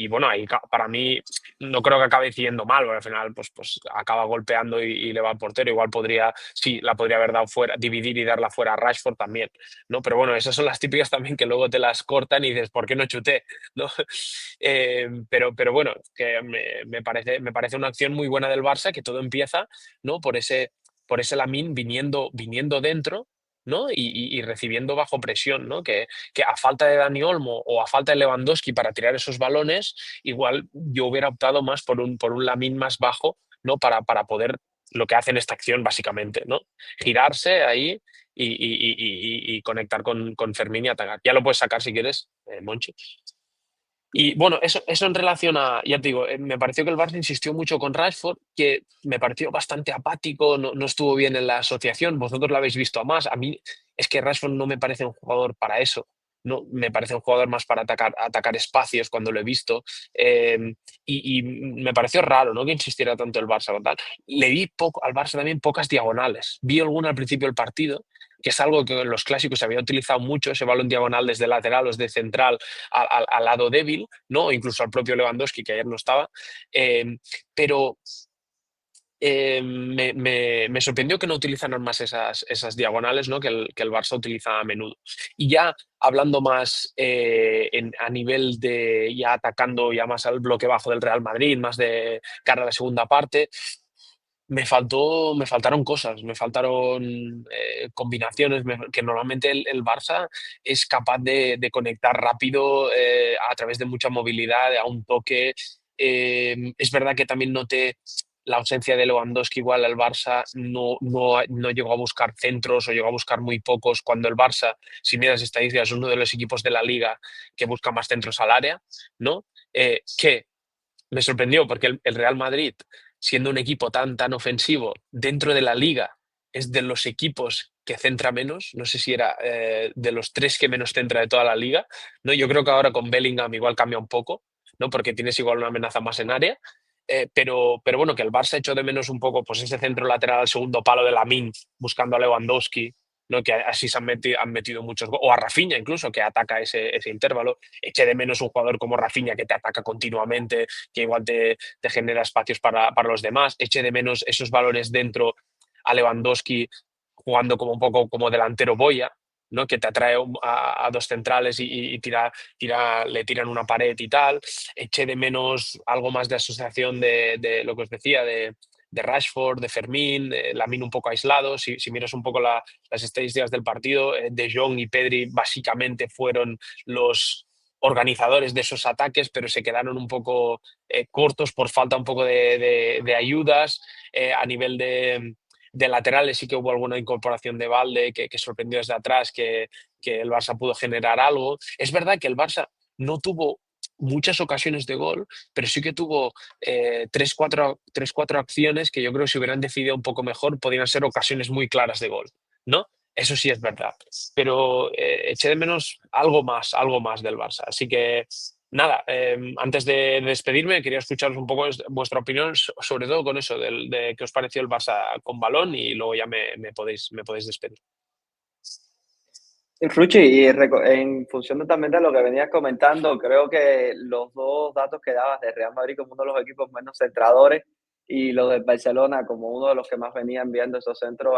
Bueno, ahí para mí no creo que acabe decidiendo mal, porque al final pues acaba golpeando y le va al portero. Igual sí, la podría haber dado fuera, dividir y darla fuera a Rashford también, ¿no? Pero bueno, esas son las típicas también que luego te las cortan y dices, ¿por qué no chuté? ¿No? Pero bueno, que me parece una acción muy buena del Barça, que todo empieza, ¿no? Por ese Lamine viniendo dentro, ¿no? Y recibiendo bajo presión, ¿no? Que a falta de Dani Olmo o a falta de Lewandowski para tirar esos balones, igual yo hubiera optado más por un Lamine más bajo, ¿no? Para poder lo que hace en esta acción, básicamente, ¿no? Girarse ahí y conectar con Fermín y atacar. Ya lo puedes sacar si quieres, Monchi. Y bueno, eso en relación ya te digo, me pareció que el Barça insistió mucho con Rashford, que me pareció bastante apático, no estuvo bien en la asociación, vosotros lo habéis visto a más. A mí es que Rashford no me parece un jugador para eso, no me parece un jugador más para atacar espacios cuando lo he visto. Y me pareció raro, ¿no? Que insistiera tanto el Barça con tal. Le vi poco al Barça también pocas diagonales. Vi alguna al principio del partido, que es algo que en los clásicos se había utilizado mucho, ese balón diagonal desde lateral o desde central al lado débil, ¿no? Incluso al propio Lewandowski, que ayer no estaba. Pero me sorprendió que no utilizaran más esas diagonales, ¿no? que el Barça utiliza a menudo. Y ya hablando más a nivel de ya atacando ya más al bloque bajo del Real Madrid, más de cara a la segunda parte, me faltaron cosas, me faltaron combinaciones, que normalmente el Barça es capaz de conectar rápido a través de mucha movilidad, a un toque. Es verdad que también noté la ausencia de Lewandowski, igual el Barça no llegó a buscar centros o llegó a buscar muy pocos, cuando el Barça, si miras estadísticas, es uno de los equipos de la liga que busca más centros al área, ¿no? Que me sorprendió porque el Real Madrid, siendo un equipo tan ofensivo dentro de la liga, es de los equipos que centra menos. No sé si era de los 3 que menos centra de toda la liga, ¿no? Yo creo que ahora con Bellingham igual cambia un poco, ¿no? Porque tienes igual una amenaza más en área. Pero bueno, que el Barça echó de menos un poco pues ese centro lateral al segundo palo de Lamine buscando a Lewandowski, ¿no? Que así se han metido muchos o a Rafinha incluso, que ataca ese intervalo. Eché de menos un jugador como Rafinha que te ataca continuamente, que igual te genera espacios para los demás. Eché de menos esos valores dentro a Lewandowski jugando como un poco como delantero boya, ¿no? Que te atrae a dos centrales y le tiran una pared y tal. Eché de menos algo más de asociación de lo que os decía, de Rashford, de Fermín, Lamine un poco aislado. Si miras un poco las estadísticas del partido, De Jong y Pedri básicamente fueron los organizadores de esos ataques, pero se quedaron un poco cortos por falta un poco de ayudas. A nivel de laterales sí que hubo alguna incorporación de Balde que sorprendió desde atrás, que el Barça pudo generar algo. Es verdad que el Barça no tuvo muchas ocasiones de gol, pero sí que tuvo 3-4 acciones que yo creo que si hubieran decidido un poco mejor podrían ser ocasiones muy claras de gol, ¿no? Eso sí es verdad, pero eché de menos algo más del Barça. Así que nada, antes de despedirme quería escucharos un poco vuestra opinión, sobre todo con eso, de qué os pareció el Barça con balón, y luego ya me podéis despedir. Ruchi, y en función también de lo que venías comentando, creo que los dos datos que dabas de Real Madrid como uno de los equipos menos centradores y lo de Barcelona como uno de los que más venían viendo esos centros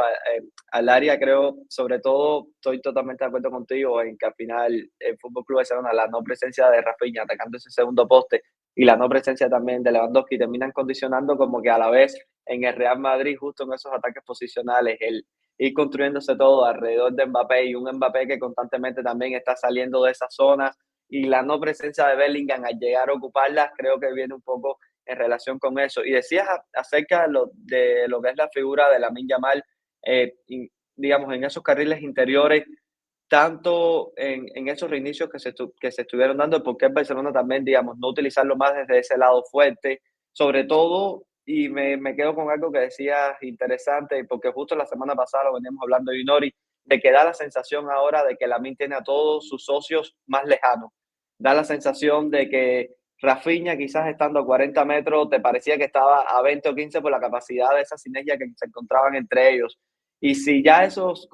al área, creo, sobre todo, estoy totalmente de acuerdo contigo en que al final el Fútbol Club Barcelona, la no presencia de Rafinha atacando ese segundo poste y la no presencia también de Lewandowski terminan condicionando como que a la vez en el Real Madrid, justo en esos ataques posicionales, el ir construyéndose todo alrededor de Mbappé, y un Mbappé que constantemente también está saliendo de esas zonas, y la no presencia de Bellingham al llegar a ocuparlas creo que viene un poco en relación con eso. Y decías acerca de lo que es la figura de Lamine Yamal, digamos, en esos carriles interiores, tanto en esos reinicios que se estuvieron dando, porque el Barcelona también, digamos, no utilizarlo más desde ese lado fuerte, sobre todo, y me quedo con algo que decías interesante, porque justo la semana pasada lo veníamos hablando de Inori, de que da la sensación ahora de que Lamine tiene a todos sus socios más lejanos. Da la sensación de que Rafinha, quizás estando a 40 metros, te parecía que estaba a 20 o 15 por la capacidad de esa sinergia que se encontraban entre ellos. Y si ya esos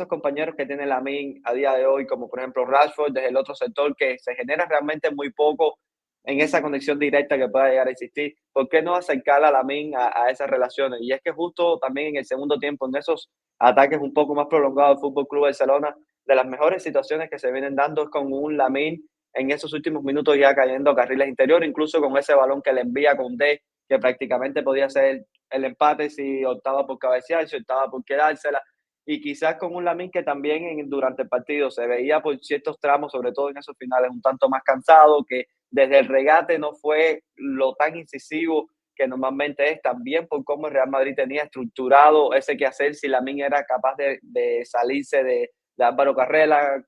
compañeros que tiene Lamine a día de hoy, como por ejemplo Rashford, desde el otro sector, que se genera realmente muy poco en esa conexión directa que pueda llegar a existir, ¿por qué no acercar a Lamine a esas relaciones? Y es que justo también en el segundo tiempo, en esos ataques un poco más prolongados del Fútbol Club Barcelona, de las mejores situaciones que se vienen dando es con un Lamine en esos últimos minutos ya cayendo a carriles interiores, incluso con ese balón que le envía con D, que prácticamente podía ser el empate si optaba por cabecear, si optaba por quedársela, y quizás con un Lamine que también durante el partido se veía por ciertos tramos, sobre todo en esos finales, un tanto más cansado, que desde el regate no fue lo tan incisivo que normalmente es, también por cómo el Real Madrid tenía estructurado ese quehacer, si Lamine era capaz de salirse de Álvaro Carrera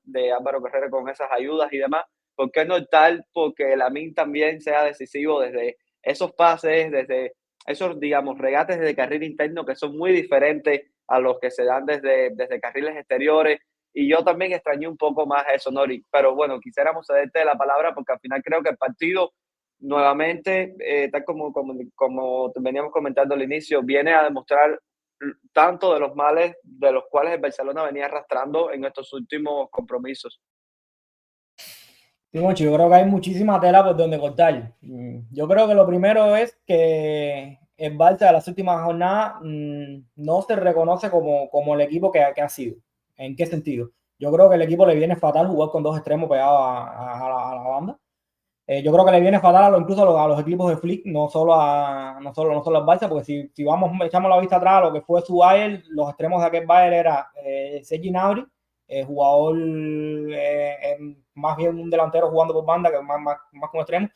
con esas ayudas y demás. ¿Por qué no optar porque Lamine también sea decisivo desde esos pases, desde esos, digamos, regates de carril interno que son muy diferentes a los que se dan desde carriles exteriores? Y yo también extrañé un poco más eso, Nori. Pero bueno, quisiéramos cederte la palabra porque al final creo que el partido, nuevamente, tal como veníamos comentando al inicio, viene a demostrar tanto de los males de los cuales el Barcelona venía arrastrando en estos últimos compromisos. Sí, Monchi, yo creo que hay muchísima tela por donde cortar. Yo creo que lo primero es que el Barça de las últimas jornadas no se reconoce como el equipo que ha sido. ¿En qué sentido? Yo creo que el equipo le viene fatal jugar con dos extremos pegados a la banda. Yo creo que le viene fatal incluso a los equipos de Flick, no solo al Barça, porque si echamos la vista atrás a lo que fue su Bayern, los extremos de aquel Bayern era Sergi Gnabry, jugador más bien un delantero jugando por banda que más como extremo.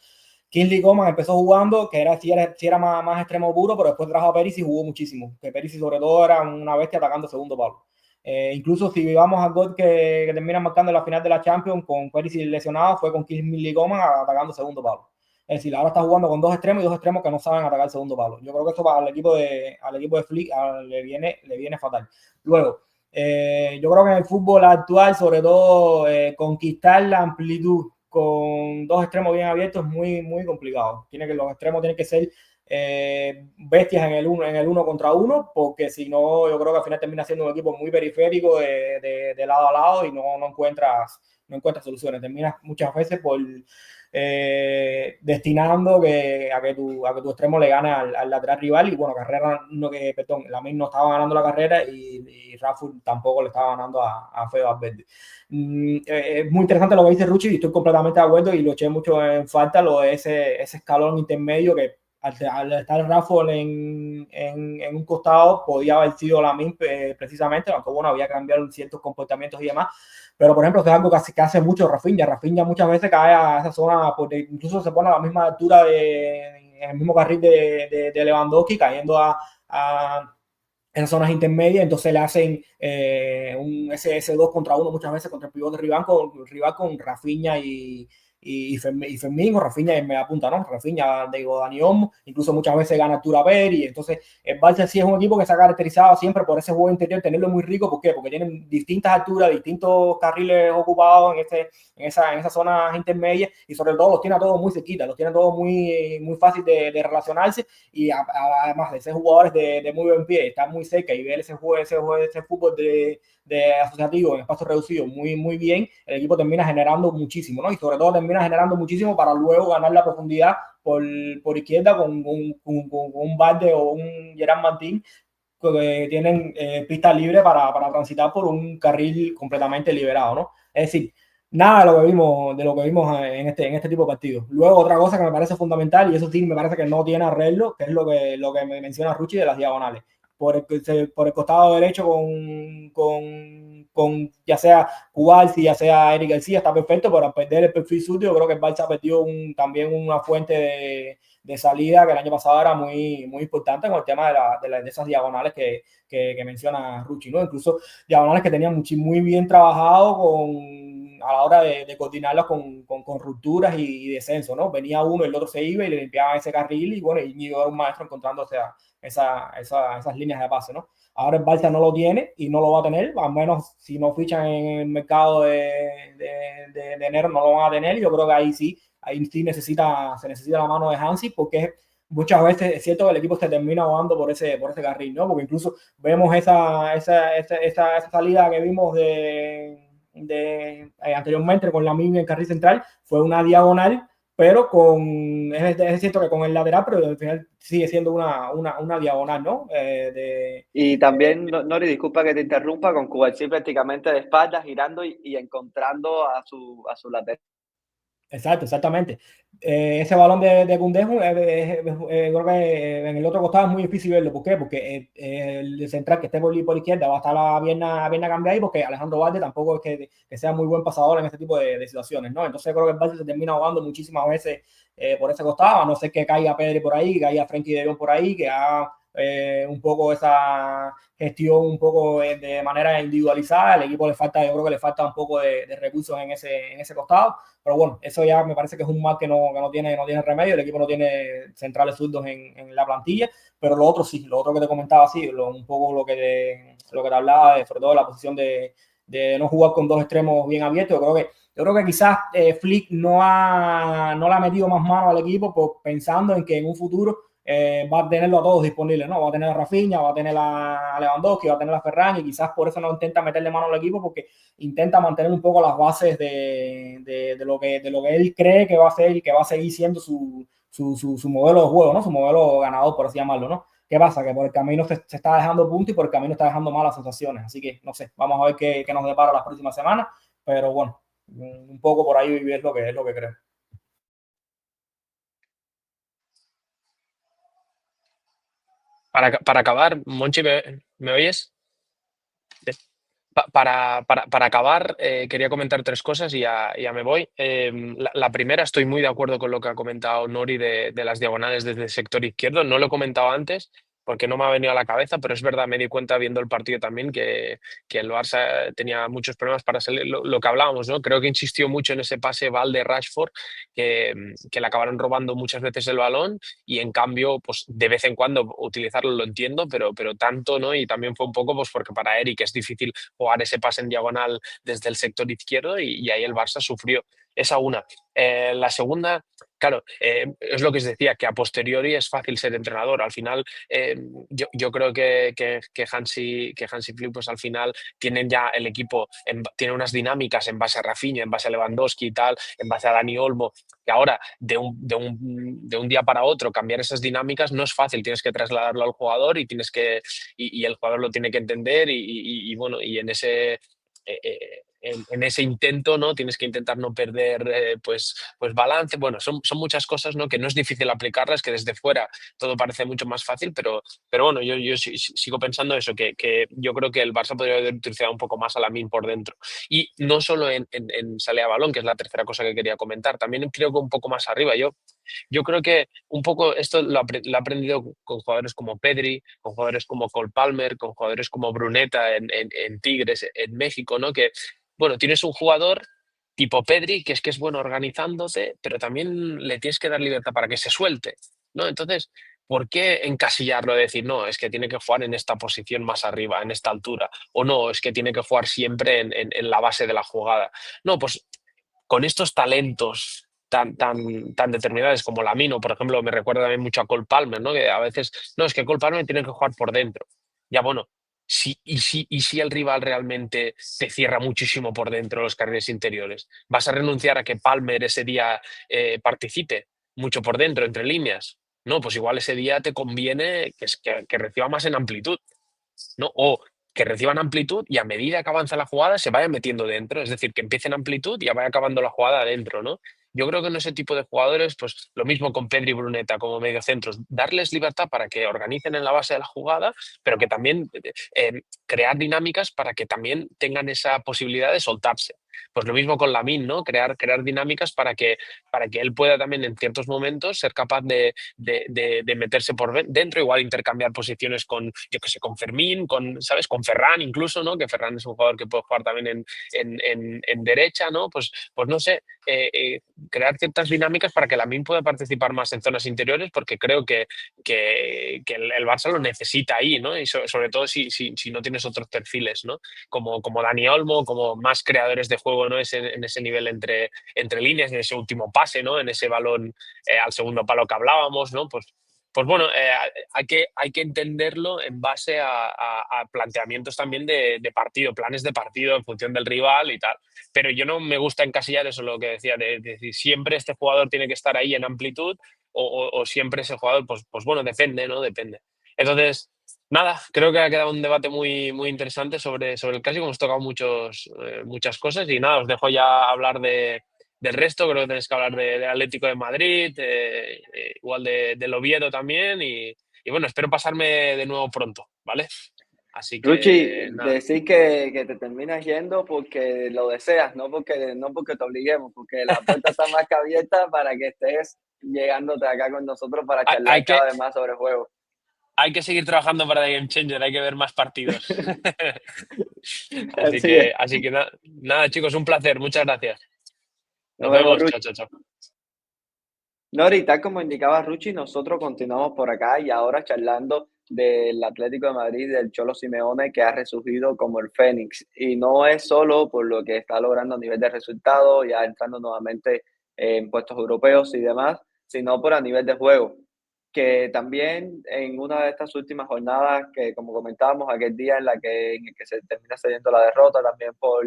Kingsley Coman empezó jugando, que si era más extremo puro, pero después trajo a Perisic y jugó muchísimo. Que Perisic sobre todo era una bestia atacando segundo palo. Incluso si vamos al gol que termina marcando en la final de la Champions con Perisic lesionado, fue con Kingsley Coman atacando segundo palo. Es decir, ahora está jugando con dos extremos que no saben atacar el segundo palo. Yo creo que eso al equipo de Flick le viene fatal. Luego, yo creo que en el fútbol actual, sobre todo, conquistar la amplitud con dos extremos bien abiertos es muy, muy complicado. Los extremos tienen que ser bestias en el uno contra uno, porque si no, yo creo que al final termina siendo un equipo muy periférico de lado a lado y no encuentras soluciones. Terminas muchas veces por destinando a que tu extremo le gane al lateral rival. Y bueno, Lamine no estaba ganando la carrera y Rashford tampoco le estaba ganando a Fede Valverde. Es muy interesante lo que dice Ruchi y estoy completamente de acuerdo y lo eché mucho en falta, ese escalón intermedio que al estar Rashford en un costado podía haber sido Lamine precisamente, aunque bueno, había cambiado ciertos comportamientos y demás. Pero, por ejemplo, es algo que hace mucho Rafinha. Rafinha muchas veces cae a esa zona, porque incluso se pone a la misma altura en el mismo carril de Lewandowski, cayendo en zonas intermedias. Entonces le hacen ese 2 contra 1 muchas veces contra el pivote rival con Rafinha y Fermín o Rafinha en media punta, ¿no? Rafinha, digo, Dani Olmo, incluso muchas veces gana Arturo Pérez. Entonces el Barça sí es un equipo que se ha caracterizado siempre por ese juego interior, tenerlo muy rico. ¿Por qué? Porque tienen distintas alturas, distintos carriles ocupados en esas zonas intermedias y sobre todo los tiene a todos muy cerquita, los tiene a todos muy, muy fácil de relacionarse y además de ser jugadores de muy buen pie, estar muy cerca y ver ese fútbol de asociativo en espacio reducido muy, muy bien, el equipo termina generando muchísimo, ¿no? Y sobre todo termina generando muchísimo para luego ganar la profundidad por izquierda con un Valde o un Gerard Martín que tienen pista libre para transitar por un carril completamente liberado, ¿no? Es decir, nada de lo que vimos en este tipo de partidos. Luego, otra cosa que me parece fundamental, y eso sí me parece que no tiene arreglo, que es lo que me menciona Ruchi de las diagonales. Por el costado derecho con ya sea Cubalsi, ya sea Eric García, está perfecto, pero al perder el perfil suyo, yo creo que el Barça perdió también una fuente de salida que el año pasado era muy, muy importante con el tema de esas diagonales que menciona Ruchi, ¿no? Incluso diagonales que tenían muy bien trabajado a la hora de coordinarlos con rupturas y descenso, ¿no? Venía uno, el otro se iba y le limpiaban ese carril y bueno, y era un maestro encontrando esas líneas de pase, ¿no? Ahora el Barça no lo tiene y no lo va a tener, al menos si no fichan en el mercado de enero no lo van a tener. Y yo creo que ahí sí se necesita la mano de Hansi, porque muchas veces es cierto que el equipo se termina ahogando por ese carril, ¿no? Porque incluso vemos esa salida que vimos anteriormente con la misma en carril central, fue una diagonal, pero es cierto que con el lateral, pero al final sigue siendo una diagonal, ¿no? Y también, Nori, disculpa que te interrumpa, con Cubarsí prácticamente de espaldas, girando y encontrando a su lateral. Exactamente. Ese balón de Koundé, creo que en el otro costado es muy difícil verlo. ¿Por qué? Porque el central que esté por izquierda va a estar la pierna cambiada ahí, porque Alejandro Valde tampoco es que sea muy buen pasador en este tipo de situaciones, ¿no? Entonces creo que el Barça se termina ahogando muchísimas veces por ese costado, a no ser que caiga Pedri por ahí, que caiga Frenkie de Jong por ahí, que haga un poco esa gestión un poco de manera individualizada. El equipo yo creo que le falta un poco de recursos en ese costado. Pero bueno, eso ya me parece que es un mal que no tiene remedio. El equipo no tiene centrales zurdos en la plantilla, pero lo otro sí, lo otro que te comentaba, sí, un poco lo que te hablaba, sobre todo la posición de no jugar con dos extremos bien abiertos. Yo creo que quizás Flick no le ha metido más mano al equipo pensando en que en un futuro va a tenerlo a todos disponibles, ¿no? Va a tener a Rafinha, va a tener a Lewandowski, va a tener a Ferran, y quizás por eso no intenta meterle mano al equipo, porque intenta mantener un poco las bases de lo que él cree que va a ser y que va a seguir siendo su modelo de juego, ¿no? Su modelo ganador, por así llamarlo, ¿no? ¿Qué pasa? Que por el camino se está dejando puntos y por el camino está dejando malas sensaciones. Así que, no sé, vamos a ver qué nos depara las próximas semanas. Pero bueno, un poco por ahí es lo que creo. Para acabar, Monchi, ¿me oyes? Para acabar, quería comentar tres cosas y ya me voy. La primera, estoy muy de acuerdo con lo que ha comentado Nori de las diagonales desde el sector izquierdo. No lo he comentado antes porque no me ha venido a la cabeza, pero es verdad, me di cuenta viendo el partido también que el Barça tenía muchos problemas para salir. Lo que hablábamos, ¿no? Creo que insistió mucho en ese pase Valde-Rashford, que le acabaron robando muchas veces el balón y en cambio, pues de vez en cuando utilizarlo lo entiendo, pero tanto, ¿no? Y también fue un poco pues porque para Eric es difícil jugar ese pase en diagonal desde el sector izquierdo y ahí el Barça sufrió. Esa una. La segunda, claro, es lo que os decía, que a posteriori es fácil ser entrenador. Al final, yo creo que Hansi Flick, pues al final tienen ya el equipo, tiene unas dinámicas en base a Rafinha, en base a Lewandowski y tal, en base a Dani Olmo, que ahora de un día para otro cambiar esas dinámicas no es fácil, tienes que trasladarlo al jugador y y el jugador lo tiene que entender bueno, y en ese intento, ¿no? Tienes que intentar no perder pues balance. Bueno, son muchas cosas, ¿no? Que no es difícil aplicarlas, que desde fuera todo parece mucho más fácil, pero bueno, yo sigo pensando eso, que yo creo que el Barça podría haber utilizado un poco más a Lamine por dentro. Y no solo en salida a balón, que es la tercera cosa que quería comentar, también creo que un poco más arriba. Yo creo que un poco esto lo he aprendido con jugadores como Pedri, con jugadores como Cole Palmer, con jugadores como Bruneta en Tigres, en México, ¿no? Que, bueno, tienes un jugador tipo Pedri que es bueno organizándote, pero también le tienes que dar libertad para que se suelte, ¿no? Entonces, ¿por qué encasillarlo de decir, no, es que tiene que jugar en esta posición más arriba, en esta altura? O no, es que tiene que jugar siempre en la base de la jugada. No, pues con estos talentos tan determinados como Lamine, por ejemplo, me recuerda también mucho a Cole Palmer, ¿no? Que a veces, no, es que Cole Palmer tiene que jugar por dentro. Ya bueno, si el rival realmente te cierra muchísimo por dentro los carriles interiores, ¿vas a renunciar a que Palmer ese día participe mucho por dentro, entre líneas? No, pues igual ese día te conviene que reciba más en amplitud, ¿no? O que reciban amplitud y a medida que avanza la jugada se vayan metiendo dentro, es decir, que empiecen amplitud y ya vaya acabando la jugada adentro, ¿no? Yo creo que en ese tipo de jugadores, pues lo mismo con Pedri y Bruneta como mediocentros, darles libertad para que organicen en la base de la jugada, pero que también crear dinámicas para que también tengan esa posibilidad de soltarse. Pues lo mismo con Lamine, ¿no? Crear dinámicas para que él pueda también en ciertos momentos ser capaz de meterse por dentro, igual intercambiar posiciones con, yo que sé, con Fermín, ¿sabes? Con Ferran incluso, ¿no? Que Ferran es un jugador que puede jugar también en derecha, ¿no? Pues no sé, crear ciertas dinámicas para que Lamine pueda participar más en zonas interiores, porque creo que el Barça lo necesita ahí, ¿no? Y sobre todo si no tienes otros perfiles, ¿no? Como Dani Olmo, como más creadores de juego, ¿no? En ese nivel entre líneas, en ese último pase, ¿no? En ese balón al segundo palo que hablábamos, ¿no? Pues bueno, hay que entenderlo en base a planteamientos también de partido, planes de partido en función del rival y tal. Pero yo no me gusta encasillar eso, lo que decía, de decir siempre este jugador tiene que estar ahí en amplitud o siempre ese jugador, pues bueno, depende, ¿no? Depende. Entonces, nada, creo que ha quedado un debate muy interesante sobre el clásico. Hemos tocado muchas cosas y nada, os dejo ya hablar del resto. Creo que tenéis que hablar del Atlético de Madrid, igual del Oviedo también y bueno, espero pasarme de nuevo pronto, ¿vale? Así que Ruchi, nada. decir que te terminas yendo porque lo deseas, no porque te obliguemos, porque la puerta está más que abierta para que estés llegándote acá con nosotros para Hay, charlar hay que, cada vez más sobre el juego. hay que seguir trabajando para The Game Changer, hay que ver más partidos. Así es. Así que nada, chicos, un placer, muchas gracias. Nos Nos vemos, vemos, Ruchi. chao, chao, chao. No, y tal como indicaba Ruchi, nosotros continuamos por acá y ahora charlando del Atlético de Madrid, del Cholo Simeone, que ha resurgido como el Fénix. Y no es solo por lo que está logrando a nivel de resultados, ya entrando nuevamente en puestos europeos y demás, sino por a nivel de juego. que también en una de estas últimas jornadas, que como comentábamos, aquel día en el que se termina cediendo la derrota, también por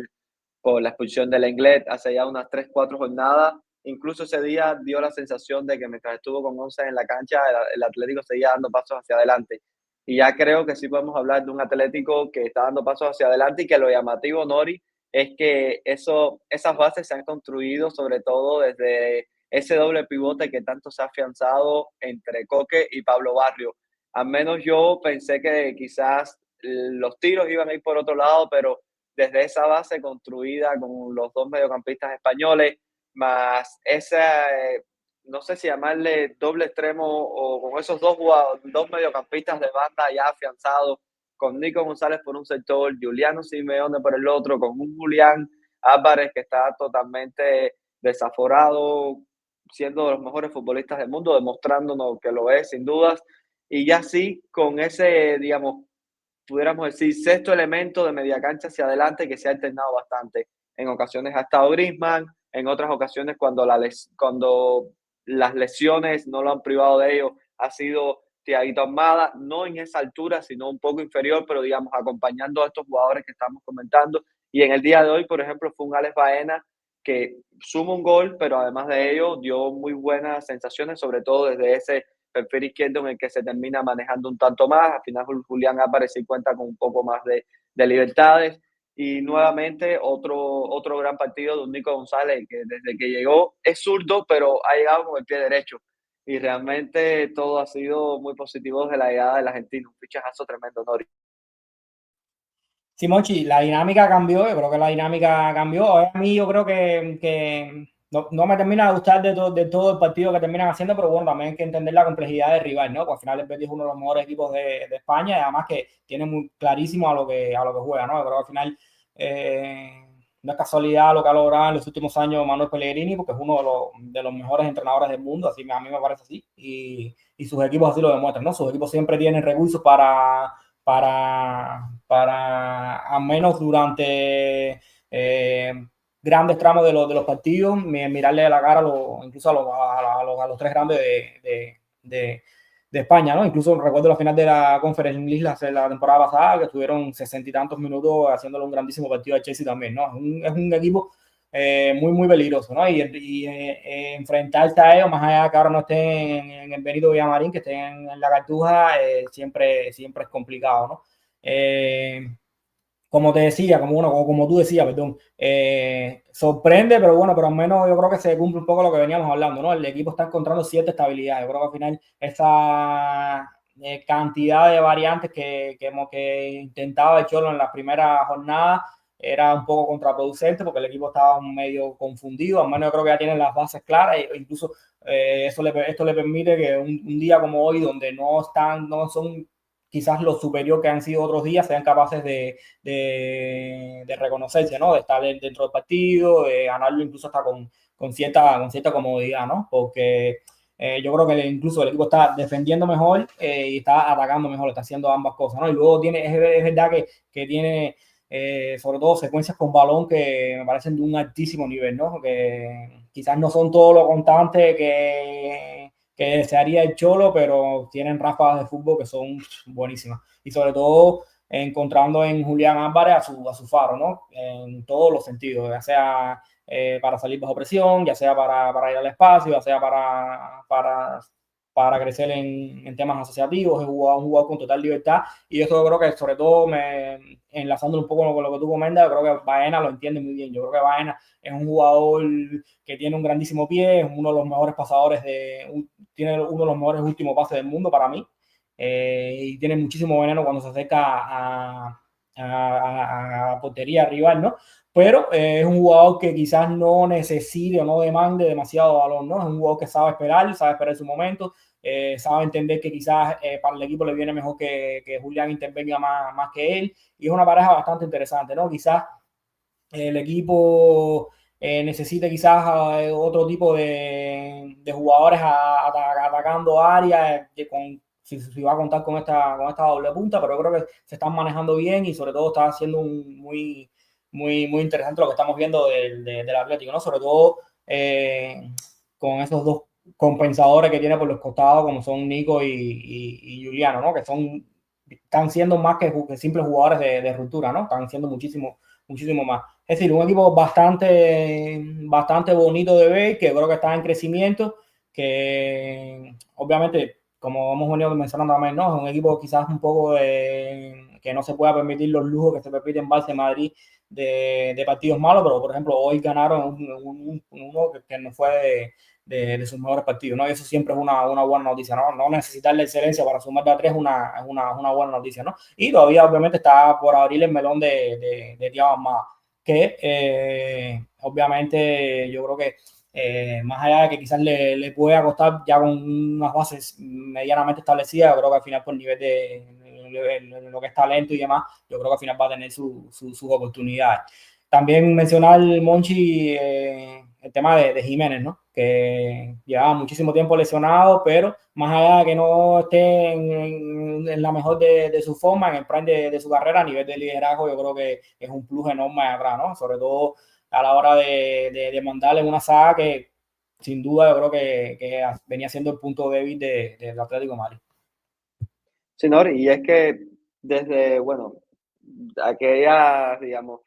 la expulsión del Lenglet, hace ya unas 3, 4 jornadas, incluso ese día dio la sensación de que mientras estuvo con 11 en la cancha, el Atlético seguía dando pasos hacia adelante. Y ya creo que sí podemos hablar de un Atlético que está dando pasos hacia adelante y que lo llamativo, Nori, es que esas bases se han construido sobre todo desde ese doble pivote que tanto se ha afianzado entre Coque y Pablo Barrio. Al menos yo pensé que quizás los tiros iban a ir por otro lado, pero desde esa base construida con los dos mediocampistas españoles, más esa, no sé si llamarle doble extremo o con esos dos mediocampistas de banda ya afianzados, con Nico González por un sector, Juliano Simeone por el otro, con un Julián Álvarez que está totalmente desaforado, siendo de los mejores futbolistas del mundo, demostrándonos que lo es sin dudas, y ya sí con ese, digamos, pudiéramos decir, sexto elemento de media cancha hacia adelante que se ha alternado bastante. En ocasiones ha estado Griezmann, en otras ocasiones cuando las lesiones no lo han privado de ello, ha sido Thiaguito Almada, no en esa altura, sino un poco inferior, pero digamos acompañando a estos jugadores que estamos comentando. Y en el día de hoy, por ejemplo, fue un Alex Baena que suma un gol, pero además de ello dio muy buenas sensaciones, sobre todo desde ese perfil izquierdo en el que se termina manejando un tanto más. Al final Julián Álvarez sí cuenta con un poco más de libertades. Y nuevamente otro gran partido de un Nico González que desde que llegó es zurdo, pero ha llegado con el pie derecho. Y realmente todo ha sido muy positivo desde la llegada del argentino. Un fichajazo tremendo, Nori. Sí, Monchi, la dinámica cambió, yo creo que la dinámica cambió. A mí yo creo que no me termina de gustar de todo el partido que terminan haciendo, pero bueno, también hay que entender la complejidad del rival, ¿no? Porque al final el Betis es uno de los mejores equipos de España y además que tiene muy clarísimo a lo que juega, ¿no? Yo creo que al final no es casualidad lo que ha logrado en los últimos años Manuel Pellegrini, porque es uno de los mejores entrenadores del mundo, así a mí me parece así, y sus equipos así lo demuestran, ¿no? Sus equipos siempre tienen recursos para al menos durante grandes tramos de los partidos, mirarle a la cara incluso a los tres grandes de España, ¿no? Incluso recuerdo la final de la Conference League la temporada pasada, que estuvieron 60 y tantos minutos haciéndole un grandísimo partido a Chelsea también, ¿no? Es un equipo muy, muy peligroso, ¿no? Y enfrentarse a ellos, más allá de que ahora no estén en el Benito Villamarín, que estén en la Cartuja, siempre es complicado, ¿no? Como te decía, como tú decías, perdón, sorprende, pero bueno, pero al menos yo creo que se cumple un poco lo que veníamos hablando, ¿no? El equipo está encontrando cierta estabilidad. Yo creo que al final esa cantidad de variantes que intentaba el Cholo en las primeras jornadas era un poco contraproducente porque el equipo estaba medio confundido. Al menos yo creo que ya tienen las bases claras e incluso esto le permite que un día como hoy, donde no son quizás lo superior que han sido otros días, sean capaces de reconocerse, ¿no? De estar dentro del partido, de ganarlo incluso hasta con cierta comodidad, ¿no? Porque yo creo que incluso el equipo está defendiendo mejor y está atacando mejor, está haciendo ambas cosas, ¿no? Y luego es verdad que tiene sobre todo secuencias con balón que me parecen de un altísimo nivel, ¿no? Que quizás no son todo lo constante que desearía el Cholo, pero tienen ráfagas de fútbol que son buenísimas. Y sobre todo encontrando en Julián Álvarez a su faro, ¿no? En todos los sentidos, ya sea para salir bajo presión, ya sea para ir al espacio, ya sea para crecer en temas asociativos, es un jugador con total libertad, y eso yo creo que sobre todo enlazándolo un poco con lo que tú comentas, yo creo que Baena lo entiende muy bien. Yo creo que Baena es un jugador que tiene un grandísimo pie, es uno de los mejores pasadores tiene uno de los mejores últimos pases del mundo para mí, y tiene muchísimo veneno cuando se acerca a portería rival, ¿no? Pero es un jugador que quizás no necesite o no demande demasiado balón, ¿no? Es un jugador que sabe esperar su momento, sabe entender que quizás para el equipo le viene mejor que Julián intervenga más que él, y es una pareja bastante interesante, ¿no? Quizás el equipo necesite quizás otro tipo de jugadores atacando áreas, si va a contar con esta doble punta, pero yo creo que se están manejando bien y sobre todo está siendo muy interesante lo que estamos viendo del Atlético, ¿no? Sobre todo con esos compensadores que tiene por los costados, como son Nico y Juliano, ¿no? Que están siendo más que simples jugadores de ruptura, ¿no? Están siendo muchísimo más. Es decir, un equipo bastante bonito de ver, que creo que está en crecimiento, que obviamente, como hemos venido mencionando también, ¿no? Es un equipo quizás un poco que no se pueda permitir los lujos que se permiten Barça y Madrid de partidos malos, pero por ejemplo hoy ganaron uno que no fue de sus mejores partidos, ¿no? Y eso siempre es una buena noticia, ¿no? No necesitar la excelencia para sumar de a tres es una buena noticia, ¿no? Y todavía obviamente está por abrir el melón de Thiago Almada, que obviamente yo creo que más allá de que quizás le pueda costar ya con unas bases medianamente establecidas, yo creo que al final por el nivel de lo que es talento y demás, yo creo que al final va a tener sus oportunidades. También mencionar, Monchi, el tema de Jiménez, ¿no? Que llevaba muchísimo tiempo lesionado, pero más allá de que no esté en la mejor de su forma, en el prime de su carrera, a nivel de liderazgo, yo creo que es un plus enorme atrás, ¿no? Sobre todo a la hora de mandarle una saga que sin duda yo creo que venía siendo el punto débil del Atlético de Madrid. Sí, no, y es que desde, bueno, aquellas, digamos,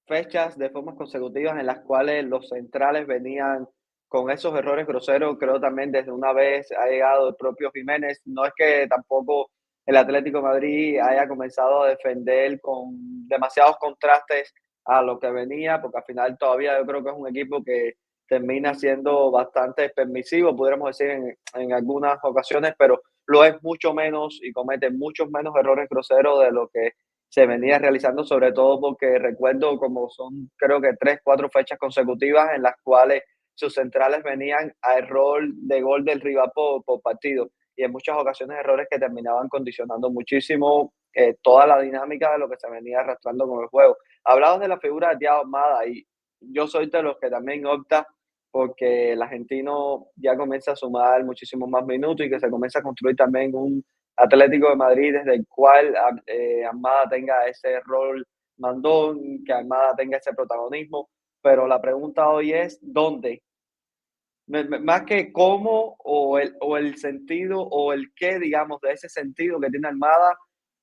fechas de formas consecutivas en las cuales los centrales venían con esos errores groseros, creo también desde una vez ha llegado el propio Jiménez. No es que tampoco el Atlético de Madrid haya comenzado a defender con demasiados contrastes a lo que venía, porque al final todavía yo creo que es un equipo que termina siendo bastante permisivo, podríamos decir en algunas ocasiones, pero lo es mucho menos y comete muchos menos errores groseros de lo que se venía realizando, sobre todo porque recuerdo como son creo que 3, 4 fechas consecutivas en las cuales sus centrales venían a error de gol del rival por partido, y en muchas ocasiones errores que terminaban condicionando muchísimo toda la dinámica de lo que se venía arrastrando con el juego. Hablabas de la figura de Thiago Almada y yo soy de los que también opta porque el argentino ya comienza a sumar muchísimos más minutos y que se comienza a construir también un Atlético de Madrid desde el cual Almada tenga ese rol mandón, que Almada tenga ese protagonismo, pero la pregunta hoy es ¿dónde? Más que cómo o el sentido o el qué, digamos, de ese sentido que tiene Almada,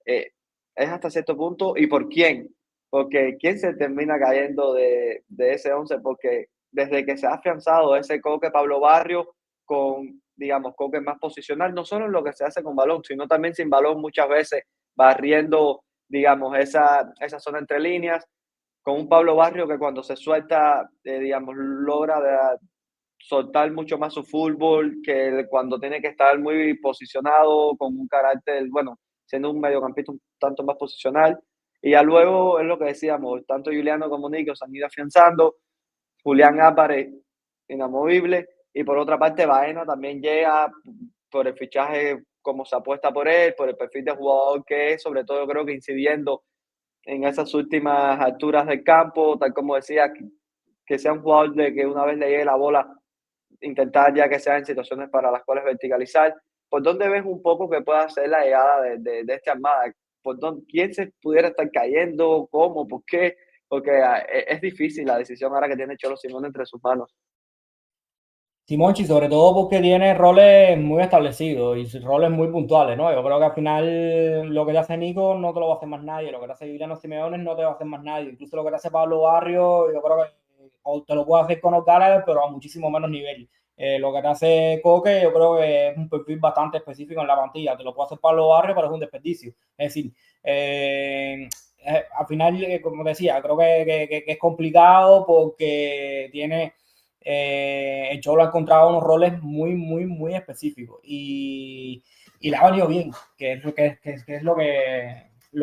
es hasta cierto punto y por quién, porque quién se termina cayendo de ese 11, porque desde que se ha afianzado ese Coque Pablo Barrio con, digamos, Coque más posicional, no solo en lo que se hace con balón, sino también sin balón muchas veces, barriendo, digamos, esa zona entre líneas, con un Pablo Barrio que cuando se suelta, digamos, logra soltar mucho más su fútbol, que cuando tiene que estar muy posicionado, con un carácter, bueno, siendo un mediocampista un tanto más posicional. Y ya luego es lo que decíamos, tanto Juliano como Nico se han ido afianzando, Julián Álvarez inamovible, y por otra parte Baena también llega por el fichaje, como se apuesta por él, por el perfil de jugador que es, sobre todo yo creo que incidiendo en esas últimas alturas del campo, tal como decía, que sea un jugador de que una vez le llegue la bola intentar ya que sea en situaciones para las cuales verticalizar. ¿Por dónde ves un poco que pueda ser la llegada de esta Armada? ¿Por dónde, quién se pudiera estar cayendo? ¿Cómo? ¿Por qué? Porque es difícil la decisión ahora que tiene Cholo Simón entre sus manos. Simonchi, sobre todo porque tiene roles muy establecidos y roles muy puntuales, ¿no? Yo creo que al final lo que te hace Nico no te lo va a hacer más nadie, lo que te hace Juliano Simeone no te va a hacer más nadie, incluso lo que te hace Pablo Barrio, yo creo que te lo puede hacer con Gallagher, pero a muchísimo menos nivel. Lo que te hace Coque, yo creo que es un perfil bastante específico en la plantilla, te lo puede hacer Pablo Barrio, pero es un desperdicio. Es decir, al final, como decía, creo que es complicado porque tiene el Cholo ha encontrado unos roles muy específicos y le ha venido bien, que es lo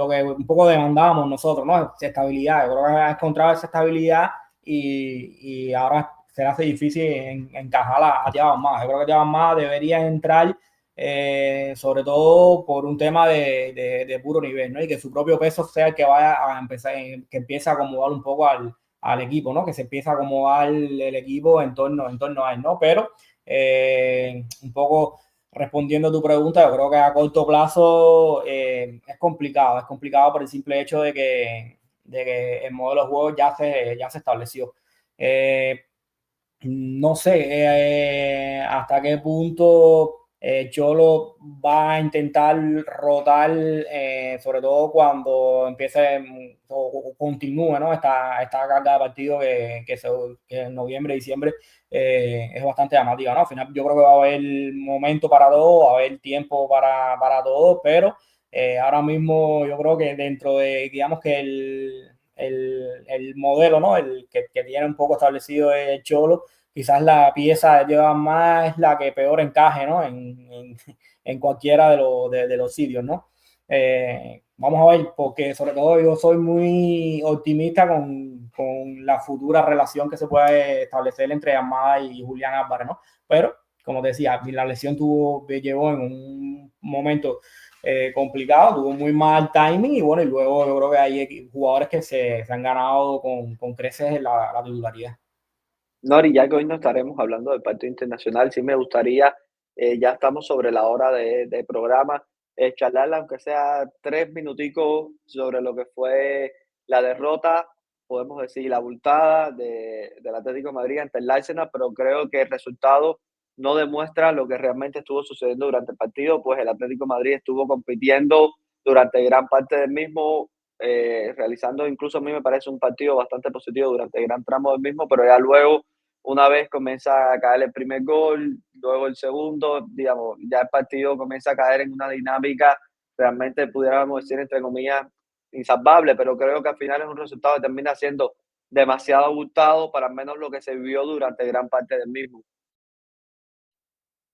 que un poco demandábamos nosotros, ¿no? Estabilidad. Yo creo que ha encontrado esa estabilidad y ahora se le hace difícil encajar a Thiago Almada. Yo creo que Thiago Almada debería entrar sobre todo por un tema de puro nivel, ¿no? Y que su propio peso sea el que vaya a empezar, que empiece a acomodar un poco al equipo, ¿no? Que se empieza a acomodar el equipo en torno a él, ¿no? Pero un poco respondiendo a tu pregunta, yo creo que a corto plazo es complicado por el simple hecho de que el modelo de juego ya se estableció. no sé hasta qué punto Cholo va a intentar rotar, sobre todo cuando empiece o continúe, ¿no? Esta carga de partido que en noviembre, diciembre es bastante llamativa, ¿no? Al final yo creo que va a haber momento para todo, va a haber tiempo para todo, pero ahora mismo yo creo que dentro de, digamos que el modelo, ¿no? El que tiene un poco establecido el Cholo, quizás la pieza de Joan más es la que peor encaje, ¿no? En cualquiera de los sitios, ¿no? Vamos a ver, porque sobre todo yo soy muy optimista con la futura relación que se puede establecer entre Amada y Julián Álvarez, ¿no? Pero, como decía, la lesión llevó en un momento complicado, tuvo muy mal timing y bueno, y luego yo creo que hay jugadores que se han ganado con creces la titularidad. Nori, ya que hoy no estaremos hablando del partido internacional, sí me gustaría, ya estamos sobre la hora de programa, charlarle, aunque sea 3 minuticos, sobre lo que fue la derrota, podemos decir la abultada del Atlético de Madrid ante el Arsenal, pero creo que el resultado no demuestra lo que realmente estuvo sucediendo durante el partido, pues el Atlético de Madrid estuvo compitiendo durante gran parte del mismo, realizando incluso a mí me parece un partido bastante positivo durante gran tramo del mismo, pero ya luego una vez comienza a caer el primer gol, luego el segundo, digamos, ya el partido comienza a caer en una dinámica realmente pudiéramos decir entre comillas insalvable, pero creo que al final es un resultado que termina siendo demasiado abultado para al menos lo que se vivió durante gran parte del mismo.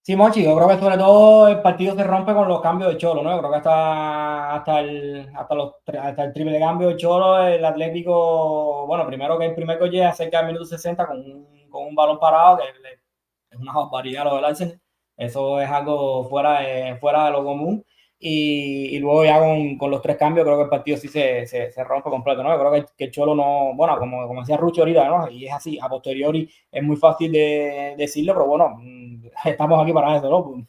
Sí, Monchi, yo creo que sobre todo el partido se rompe con los cambios de Cholo, ¿no? Yo creo que hasta el triple cambio de Cholo, el Atlético, bueno, primero que el primer gol llega cerca del minuto 60 con un balón parado, que es una barbaridad lo del Arsenal. Eso es algo fuera de lo común. Y luego ya con los 3 cambios creo que el partido sí se rompe completo, ¿no? Yo creo que el Cholo no, bueno, como decía Rucho ahorita, ¿no? Y es así, a posteriori es muy fácil de decirlo, pero bueno, estamos aquí para eso, ¿no?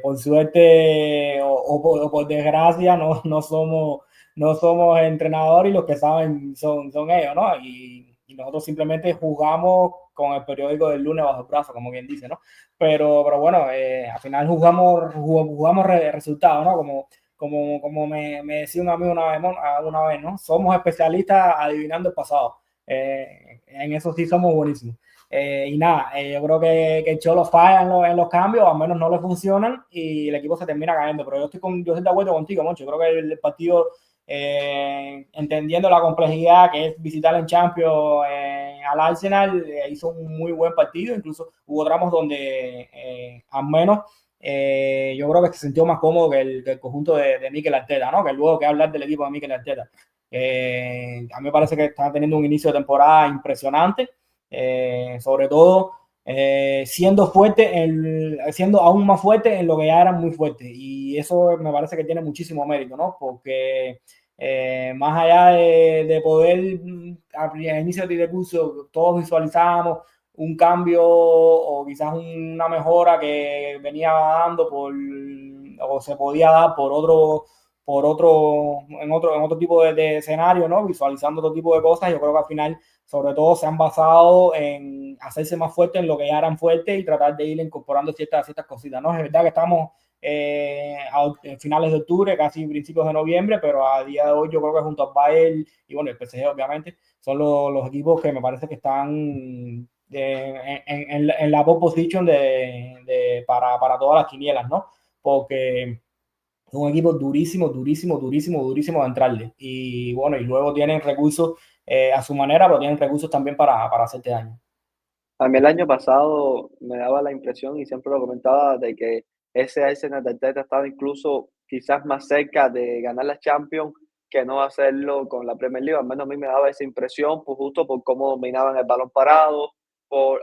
Por suerte o por desgracia no somos entrenadores y los que saben son ellos, ¿no? Y nosotros simplemente jugamos con el periódico del lunes bajo el brazo, como bien dice, ¿no? Pero bueno, al final jugamos resultados, ¿no? Como me decía un amigo una vez, ¿no? Somos especialistas adivinando el pasado. En eso sí somos buenísimos. Y nada, yo creo que el Cholo falla en los cambios, al menos no le funcionan y el equipo se termina cayendo. Pero yo estoy de acuerdo contigo, Moncho. Yo creo que el partido, entendiendo la complejidad que es visitar en Champions al Arsenal, hizo un muy buen partido. Incluso hubo tramos donde al menos yo creo que se sintió más cómodo que el conjunto de Mikel Arteta, ¿no? Que luego que hablar del equipo de Mikel Arteta. A mí me parece que está teniendo un inicio de temporada impresionante. Sobre todo siendo siendo aún más fuerte en lo que ya eran muy fuertes y eso me parece que tiene muchísimo mérito, ¿no? Porque más allá de poder al inicio del curso todos visualizábamos un cambio o quizás una mejora que venía dando o se podía dar en otro tipo de escenario, ¿no? Visualizando otro tipo de cosas. Yo creo que al final sobre todo se han basado en hacerse más fuertes en lo que ya eran fuertes y tratar de ir incorporando ciertas cositas, ¿no? Es verdad que estamos a finales de octubre, casi principios de noviembre, pero a día de hoy yo creo que junto al Bayern y bueno, el PSG obviamente, son los equipos que me parece que están en la pole position para todas las quinielas, ¿no? Porque son equipos durísimos de entrarle. Y bueno, y luego tienen recursos a su manera, pero tienen recursos también para hacerte daño. A mí el año pasado me daba la impresión, y siempre lo comentaba, de que ese Arsenal de Arteta estaba incluso quizás más cerca de ganar la Champions que no hacerlo con la Premier League. Al menos a mí me daba esa impresión, pues justo por cómo dominaban el balón parado,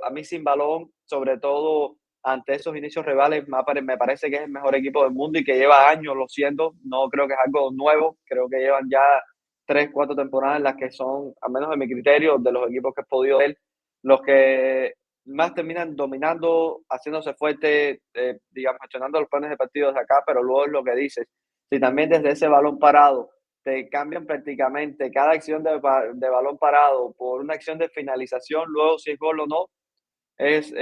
a mí sin balón, sobre todo ante esos inicios rivales, me parece que es el mejor equipo del mundo y que lleva años lo siendo. No creo que es algo nuevo, creo que llevan ya 3, 4 temporadas en las que son, al menos en mi criterio, de los equipos que he podido ver, los que más terminan dominando, haciéndose fuerte, digamos, gestionando los planes de partidos de acá, pero luego es lo que dices. Si también desde ese balón parado te cambian prácticamente cada acción de balón parado por una acción de finalización, luego si es gol o no, es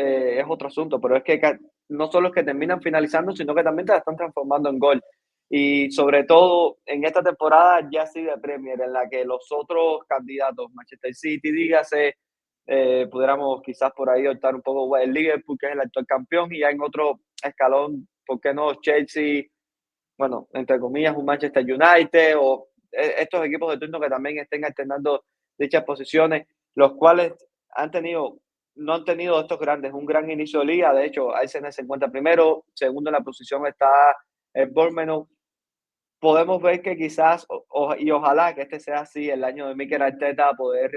otro asunto, pero es que no solo es que terminan finalizando, sino que también te la están transformando en gol. Y sobre todo en esta temporada ya sí de Premier, en la que los otros candidatos, Manchester City, dígase, pudiéramos quizás por ahí optar un poco el Liverpool, que es el actual campeón, y ya en otro escalón, ¿por qué no? Chelsea, bueno, entre comillas, un Manchester United, o estos equipos de turno que también estén alternando dichas posiciones, los cuales no han tenido estos grandes, un gran inicio de liga. De hecho, Arsenal se encuentra primero, segundo en la posición está el Bournemouth. Podemos ver que quizás, y ojalá que este sea así, el año de Mikel Arteta, poder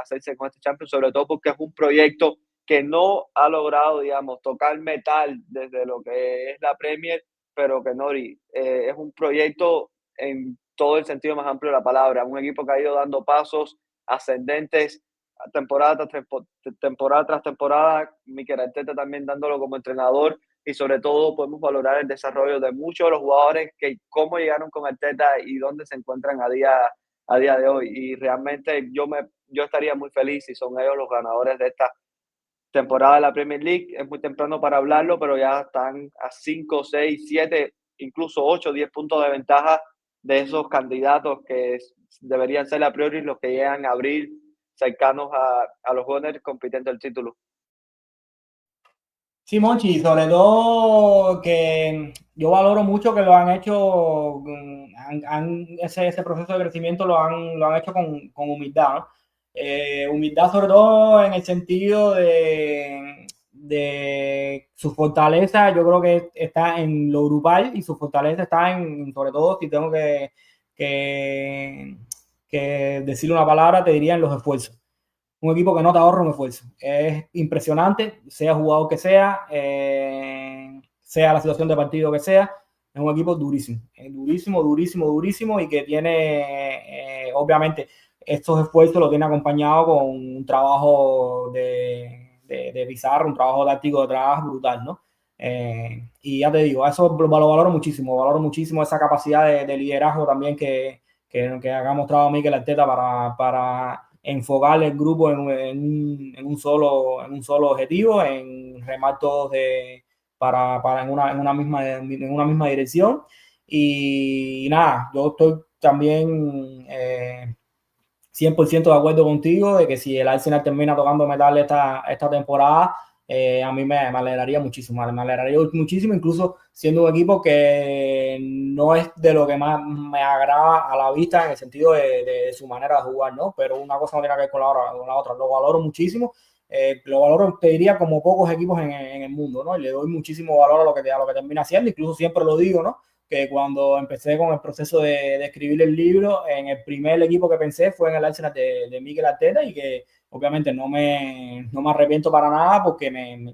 hacerse con este Champions, sobre todo porque es un proyecto que no ha logrado, digamos, tocar metal desde lo que es la Premier, pero que Nori, es un proyecto en todo el sentido más amplio de la palabra, un equipo que ha ido dando pasos ascendentes temporada tras temporada, Mikel Arteta también dándolo como entrenador, y sobre todo podemos valorar el desarrollo de muchos de los jugadores, que cómo llegaron con Arteta y dónde se encuentran a día de hoy. Y realmente yo estaría muy feliz si son ellos los ganadores de esta temporada de la Premier League. Es muy temprano para hablarlo, pero ya están a 5, 6, 7, incluso 8, 10 puntos de ventaja de esos candidatos que deberían ser a priori los que llegan a abril cercanos a los Gunners compitiendo el título. Sí, Monchi, sobre todo que yo valoro mucho que lo han hecho, ese proceso de crecimiento lo han hecho con humildad, ¿no? Humildad sobre todo en el sentido de su fortaleza. Yo creo que está en lo grupal y su fortaleza está sobre todo, si tengo que decirle una palabra, te diría en los esfuerzos. Un equipo que no te ahorra un esfuerzo. Es impresionante, sea jugador que sea, sea la situación de partido que sea, es un equipo durísimo, durísimo, durísimo, durísimo, y que tiene, obviamente, estos esfuerzos lo tiene acompañado con un trabajo de pizarra, un trabajo táctico detrás brutal, ¿no? Y ya te digo, eso lo valoro muchísimo esa capacidad de liderazgo también que ha mostrado Mikel Arteta para enfocar el grupo en un solo objetivo, en remar todos en una misma dirección. Y nada, yo estoy también 100% de acuerdo contigo de que si el Arsenal termina tocando metal esta temporada, a mí me alegraría muchísimo, incluso siendo un equipo que no es de lo que más me agrada a la vista en el sentido de su manera de jugar, ¿no? Pero una cosa no tiene que ver con la otra, lo valoro muchísimo, lo valoro, te diría, como pocos equipos en el mundo, ¿no? Y le doy muchísimo valor a lo que termina haciendo, incluso siempre lo digo, ¿no? Que cuando empecé con el proceso de escribir el libro, en el primer equipo que pensé fue en el Arsenal de Mikel Arteta, y que obviamente no me arrepiento para nada, porque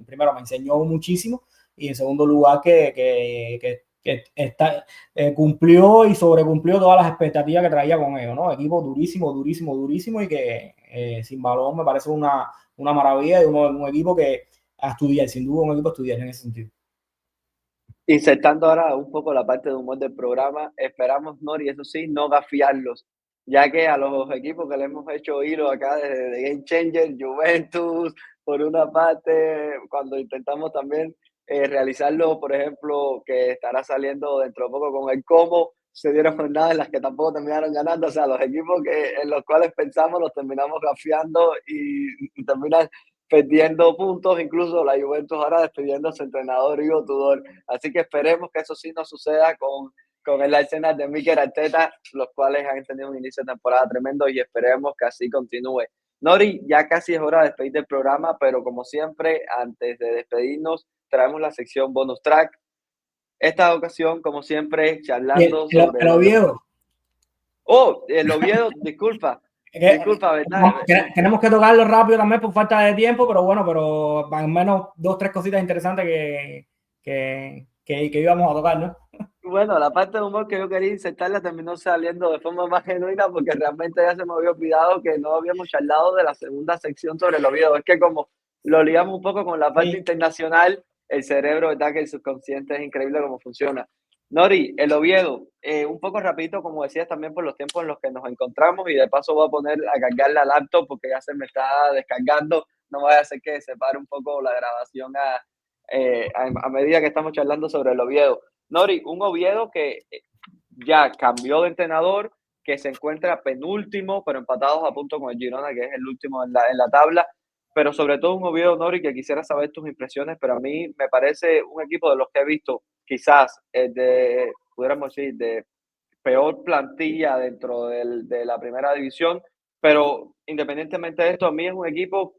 primero me enseñó muchísimo, y en segundo lugar que cumplió y sobrecumplió todas las expectativas que traía con ellos, ¿no? Equipo durísimo, durísimo, durísimo, y que sin balón me parece una maravilla, y un equipo que a estudiar, sin duda un equipo a estudiar en ese sentido. Insertando ahora un poco la parte de humor del programa, esperamos, Nori, eso sí, no gafiarlos, ya que a los equipos que le hemos hecho hilo acá de Game Changer, Juventus, por una parte, cuando intentamos también realizarlo, por ejemplo, que estará saliendo dentro de poco con el Como, se dieron jornadas en las que tampoco terminaron ganando. O sea, los equipos en los cuales pensamos los terminamos gafiando y terminan perdiendo puntos, incluso la Juventus ahora despidiendo a su entrenador Ivo Tudor. Así que esperemos que eso sí no suceda con el Arsenal de Mikel Arteta, los cuales han tenido un inicio de temporada tremendo, y esperemos que así continúe. Nori, ya casi es hora de despedir del programa, pero como siempre, antes de despedirnos, traemos la sección Bonus Track. Esta ocasión, como siempre, charlando sobre... El Oviedo. Oh, el Oviedo, disculpa, ¿verdad? Tenemos que tocarlo rápido también por falta de tiempo, pero al menos 2 o 3 cositas interesantes que íbamos a tocar, ¿no? Bueno, la parte de humor que yo quería insertarla terminó saliendo de forma más genuina, porque realmente ya se me había olvidado que no habíamos charlado de la segunda sección sobre el Oviedo. Es que como lo ligamos un poco con la parte internacional, el cerebro, ¿verdad? Que el subconsciente es increíble cómo funciona. Nori, el Oviedo, un poco rapidito, como decías, también por los tiempos en los que nos encontramos, y de paso voy a poner a cargar la laptop porque ya se me está descargando. no vaya a ser que separe un poco la grabación a medida que estamos charlando sobre el Oviedo. Nori, un Oviedo que ya cambió de entrenador, que se encuentra penúltimo, pero empatados a punto con el Girona, que es el último en la tabla. Pero sobre todo un Oviedo, Nori, que quisiera saber tus impresiones, pero a mí me parece un equipo de los que he visto, quizás pudiéramos decir, de peor plantilla dentro de la primera división, pero independientemente de esto, a mí es un equipo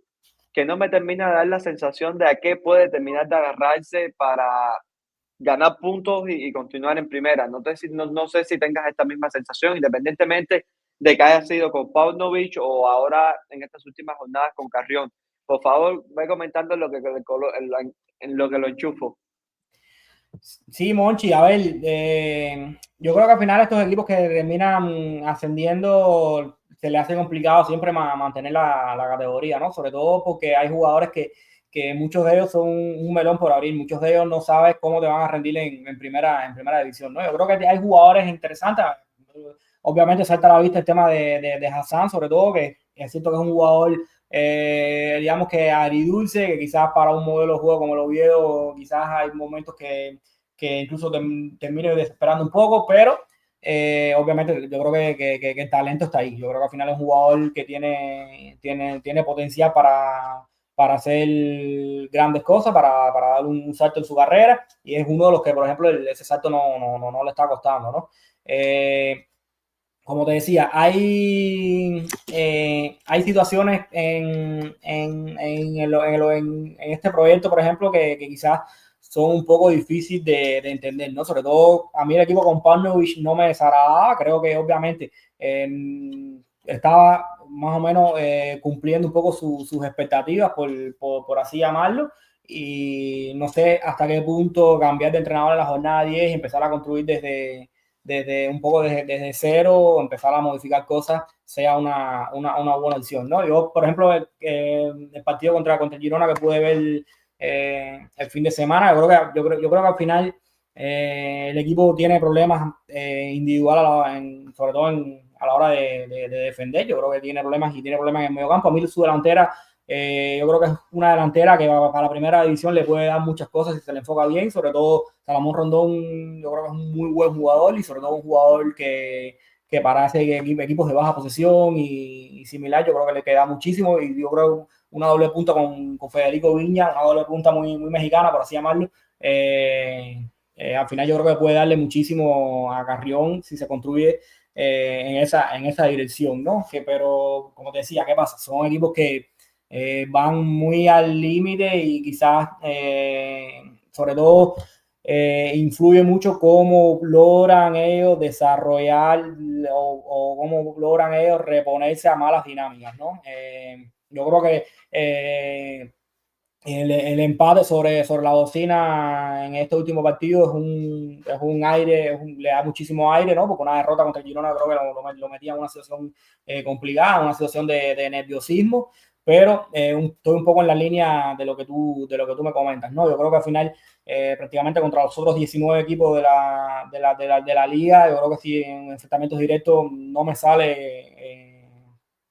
que no me termina de dar la sensación de a qué puede terminar de agarrarse para ganar puntos y continuar en primera. No sé si tengas esta misma sensación, independientemente de que haya sido con Paunovic o ahora en estas últimas jornadas con Carrión. Por favor, ve comentando en lo que lo enchufo. Sí, Monchi, a ver, yo creo que al final estos equipos que terminan ascendiendo se les hace complicado siempre mantener la categoría, ¿no? Sobre todo porque hay jugadores que muchos de ellos son un melón por abrir, muchos de ellos no sabes cómo te van a rendir en primera división, ¿no? Yo creo que hay jugadores interesantes, obviamente salta a la vista el tema de Hassan, sobre todo, que es cierto que es un jugador digamos que agridulce, que quizás para un modelo de juego como el Oviedo, quizás hay momentos que incluso termine desesperando un poco, pero obviamente yo creo que el talento está ahí. Yo creo que al final es un jugador que tiene potencial para hacer grandes cosas, para dar un salto en su carrera, y es uno de los que, por ejemplo, ese salto no le está costando, ¿no? Como te decía, hay situaciones en este proyecto, por ejemplo, que quizás son un poco difíciles de entender, ¿no? Sobre todo, a mí el equipo con Paunovic no me desagradaba. Creo que obviamente estaba más o menos cumpliendo un poco sus expectativas, por así llamarlo. Y no sé hasta qué punto cambiar de entrenador en la jornada 10 y empezar a construir desde un poco desde cero, empezar a modificar cosas, sea una buena opción, ¿no? Yo, por ejemplo, el partido contra el Girona que pude ver el fin de semana, yo creo que al final el equipo tiene problemas individuales, sobre todo a la hora de defender. Yo creo que tiene problemas en el medio campo. A mí su delantera, yo creo que es una delantera que para la primera división le puede dar muchas cosas si se le enfoca bien. Sobre todo Salomón Rondón, yo creo que es un muy buen jugador, y sobre todo un jugador que para equipos de baja posesión y similar, yo creo que le queda muchísimo. Y yo creo una doble punta con Federico Viña, una doble punta muy mexicana, por así llamarlo. Al final yo creo que puede darle muchísimo a Carrión si se construye en esa dirección, ¿no? Pero como te decía, ¿qué pasa? Son equipos que van muy al límite, y quizás sobre todo influye mucho cómo logran ellos desarrollar o cómo logran ellos reponerse a malas dinámicas, ¿no? Yo creo que el empate sobre la bocina en este último partido es un aire, le da muchísimo aire, ¿no? Porque una derrota contra el Girona creo que lo metía en una situación complicada, una situación de nerviosismo. Pero estoy un poco en la línea de lo que tú me comentas, ¿no? Yo creo que al final prácticamente contra los otros 19 equipos de la liga, yo creo que si en enfrentamientos directos no me sale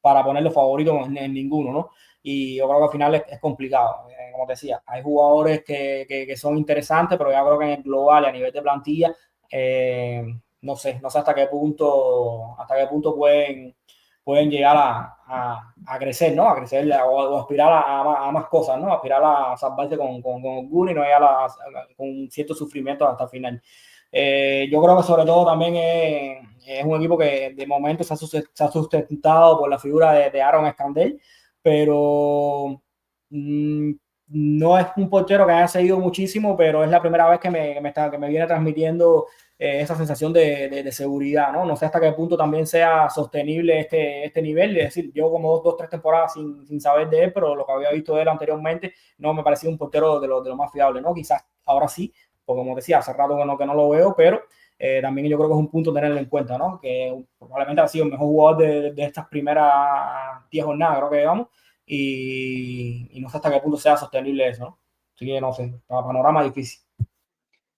para ponerlo favorito en ninguno, ¿no? Y yo creo que al final es complicado. Como te decía, hay jugadores que son interesantes, pero ya creo que en el global y a nivel de plantilla, no sé hasta qué punto pueden llegar a crecer, ¿no? A crecer o aspirar a más cosas, ¿no? Aspirar a salvarse con orgullo y no llegar con cierto sufrimiento hasta el final. Yo creo que sobre todo también es un equipo que de momento se ha sustentado por la figura de Aaron Escandel, pero no es un portero que haya seguido muchísimo, pero es la primera vez que me viene transmitiendo esa sensación de seguridad, ¿no? No sé hasta qué punto también sea sostenible este nivel. Es decir, yo como 2-3 temporadas sin saber de él, pero lo que había visto de él anteriormente no me parecía un portero de lo más fiable, ¿no? Quizás ahora sí, porque como decía, hace rato que no lo veo, pero también yo creo que es un punto tenerlo en cuenta, ¿no? Que probablemente ha sido el mejor jugador de estas primeras 10 jornadas, creo que digamos, y no sé hasta qué punto sea sostenible eso, ¿no? Así que no sé, panorama difícil.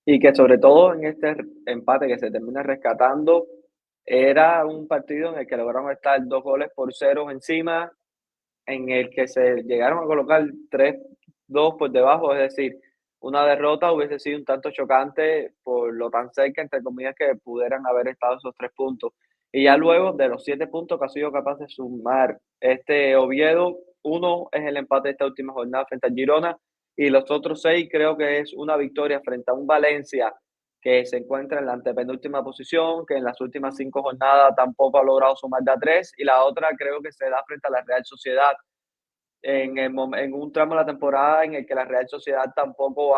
Y que sobre todo en este empate que se termina rescatando, era un partido en el que lograron estar 2-0 encima, en el que se llegaron a colocar 3-2 por debajo, es decir, una derrota hubiese sido un tanto chocante por lo tan cerca, entre comillas, que pudieran haber estado esos 3 puntos. Y ya luego de los 7 puntos que ha sido capaz de sumar este Oviedo, uno es el empate de esta última jornada frente al Girona, y los otros 6 creo que es una victoria frente a un Valencia que se encuentra en la antepenúltima posición, que en las últimas 5 jornadas tampoco ha logrado sumar de a 3, y la otra creo que se da frente a la Real Sociedad en un tramo de la temporada en el que la Real Sociedad tampoco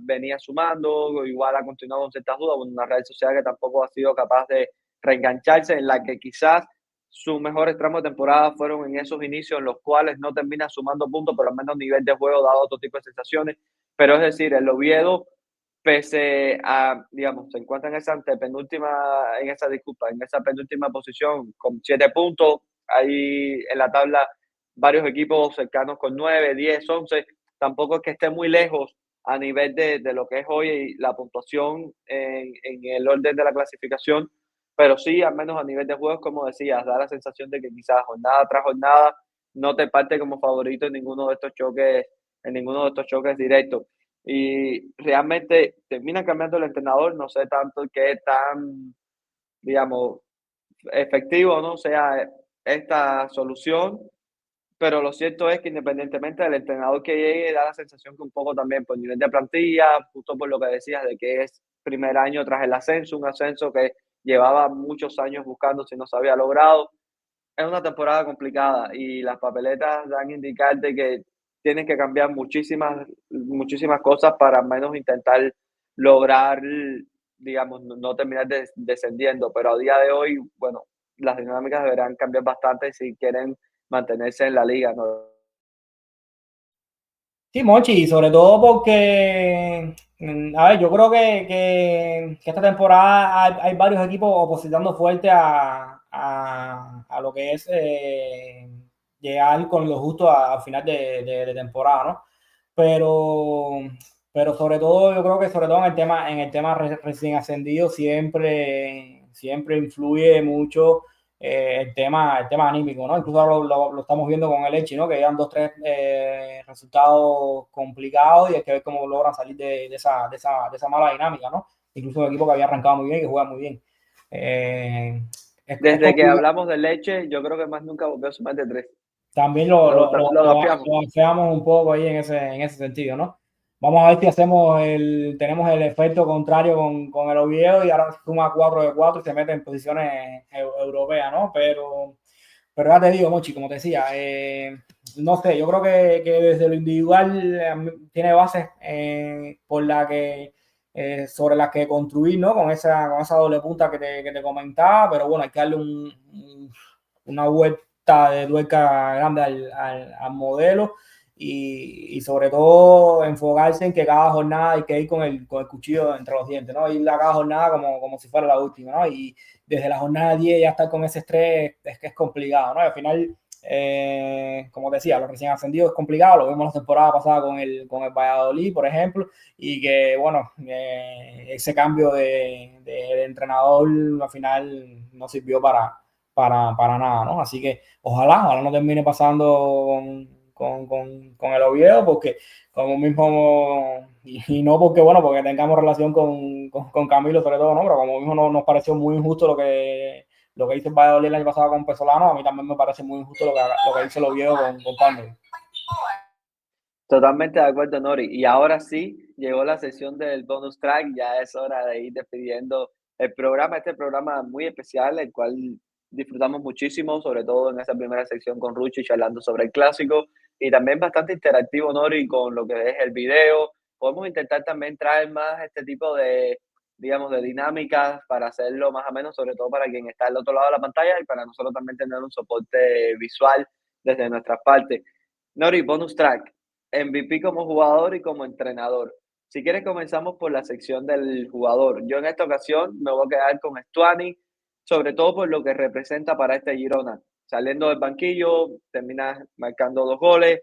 venía sumando, igual ha continuado con ciertas dudas, una Real Sociedad que tampoco ha sido capaz de reengancharse, en la que quizás sus mejores tramos de temporada fueron en esos inicios en los cuales no termina sumando puntos, pero al menos nivel de juego dado otro tipo de sensaciones. Pero es decir, el Oviedo, pese a, digamos, se encuentra en esa antepenúltima, en esa disculpa, en esa penúltima posición con 7 puntos, ahí en la tabla varios equipos cercanos con 9, 10, 11, tampoco es que esté muy lejos a nivel de lo que es hoy la puntuación en el orden de la clasificación, pero sí, al menos a nivel de juegos, como decías, da la sensación de que quizás jornada tras jornada no te parte como favorito en ninguno de estos choques directos. Y realmente termina cambiando el entrenador, no sé tanto qué tan, digamos, efectivo no sea esta solución, pero lo cierto es que independientemente del entrenador que llegue, da la sensación que un poco también por nivel de plantilla, justo por lo que decías de que es primer año tras el ascenso, un ascenso que llevaba muchos años buscando si no se había logrado. Es una temporada complicada y las papeletas dan a indicar de que tienes que cambiar muchísimas cosas para al menos intentar lograr, digamos, no terminar descendiendo. Pero a día de hoy, bueno, las dinámicas deberán cambiar bastante si quieren mantenerse en la liga, ¿no? Sí, Monchi, y sobre todo porque, a ver, yo creo que esta temporada hay varios equipos opositando fuerte a lo que es llegar con lo justo al final de temporada, ¿no? Pero, pero sobre todo, yo creo que sobre todo en el tema recién ascendido siempre influye mucho el tema anímico, ¿no? Incluso ahora lo estamos viendo con el Elche, ¿no? Que llevan 2-3 resultados complicados y hay que ver cómo logran salir de esa mala dinámica, ¿no? Incluso un equipo que había arrancado muy bien y que juega muy bien. Desde que hablamos de Leche, yo creo que más nunca volvió a sumar de 3. También Lo dapeamos. lo afeamos un poco ahí en ese sentido, ¿no? Vamos a ver si tenemos el efecto contrario con el Oviedo y ahora suma 4 de 4 y se mete en posiciones europeas, ¿no? Pero ya te digo, Mochi, como te decía, no sé, yo creo que desde lo individual tiene bases sobre las que construir, ¿no? Con esa doble punta que te comentaba, pero bueno, hay que darle una vuelta de tuerca grande al modelo y sobre todo enfocarse en que cada jornada hay que ir con el cuchillo entre los dientes, ¿no? Ir a cada jornada como si fuera la última, ¿no? Y desde la jornada 10 ya estar con ese estrés es que es complicado, ¿no? Al final, como decía, los recién ascendidos es complicado, lo vimos la temporada pasada con el Valladolid, por ejemplo, y que, bueno, ese cambio de entrenador al final no sirvió para nada, ¿no? Así que ojalá no termine pasando con el Oviedo, porque como mismo, y no porque, bueno, porque tengamos relación con Camilo sobre todo, ¿no? Pero como mismo nos pareció muy injusto lo que hizo el Valladolid el año pasado con Pesolano, a mí también me parece muy injusto lo que hizo el Oviedo con Palmer. Totalmente de acuerdo, Nori. Y ahora sí, llegó la sesión del bonus track, ya es hora de ir despidiendo el programa, este programa muy especial, el cual disfrutamos muchísimo, sobre todo en esa primera sección con Ruchi charlando sobre el clásico, y también bastante interactivo, Nori, con lo que es el video. Podemos intentar también traer más este tipo de, digamos, de dinámicas para hacerlo más o menos, sobre todo para quien está al otro lado de la pantalla y para nosotros también tener un soporte visual desde nuestras partes. Nori, bonus track. MVP como jugador y como entrenador. Si quieres, comenzamos por la sección del jugador. Yo en esta ocasión me voy a quedar con Stuani, sobre todo por lo que representa para este Girona. Saliendo del banquillo, termina marcando 2 goles,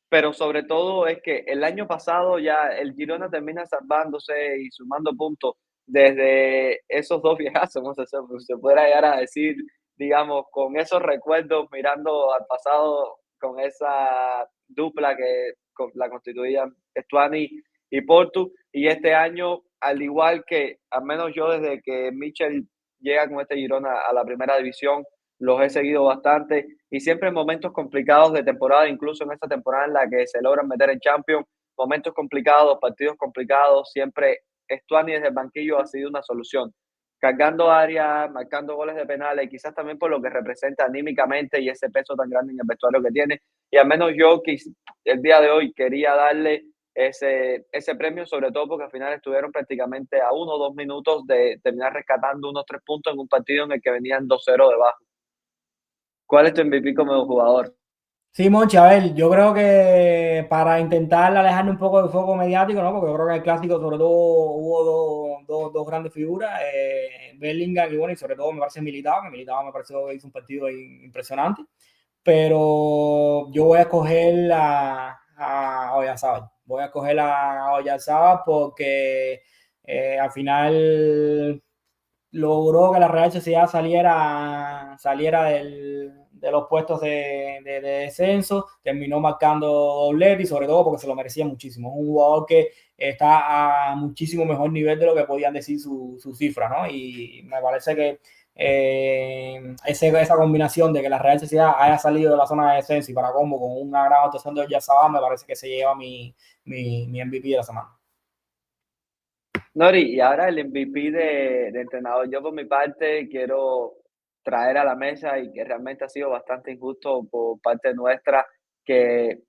pero sobre todo es que el año pasado ya el Girona termina salvándose y sumando puntos desde esos 2 viejazos, no sé, se pudiera llegar a decir, digamos, con esos recuerdos mirando al pasado con esa dupla que la constituían Stuani y Portu. Y este año, al igual que, al menos yo desde que Michel llega con este Girona a la primera división, los he seguido bastante y siempre en momentos complicados de temporada, incluso en esta temporada en la que se logran meter en Champions, momentos complicados, partidos complicados, siempre Stuani desde el banquillo ha sido una solución, cargando áreas, marcando goles de penales, quizás también por lo que representa anímicamente y ese peso tan grande en el vestuario que tiene. Y al menos yo el día de hoy quería darle ese premio, sobre todo porque al final estuvieron prácticamente a 1 o 2 minutos de terminar rescatando unos 3 puntos en un partido en el que venían 2-0 debajo. ¿Cuál es tu MVP como jugador? Sí, Monchi, a ver, yo creo que para intentar alejarme un poco del foco mediático, ¿no? Porque yo creo que en el clásico sobre todo hubo dos grandes figuras, Bellingham y bueno, y sobre todo me parece Militao, que Militao me pareció que hizo un partido impresionante, pero yo voy a escoger a Oyarzabal. Voy a escoger a Oyarzabal porque al final logró que la Real Sociedad saliera de los puestos de descenso, terminó marcando doblete y sobre todo porque se lo merecía muchísimo. Es un jugador que está a muchísimo mejor nivel de lo que podían decir sus cifras, ¿no? Y me parece que esa combinación de que la Real Sociedad haya salido de la zona de descenso y para combo con una gran actuación de Oyarzabal, me parece que se lleva mi MVP de la semana. Nori, y ahora el MVP de entrenador. Yo por mi parte quiero traer a la mesa y que realmente ha sido bastante injusto por parte nuestra que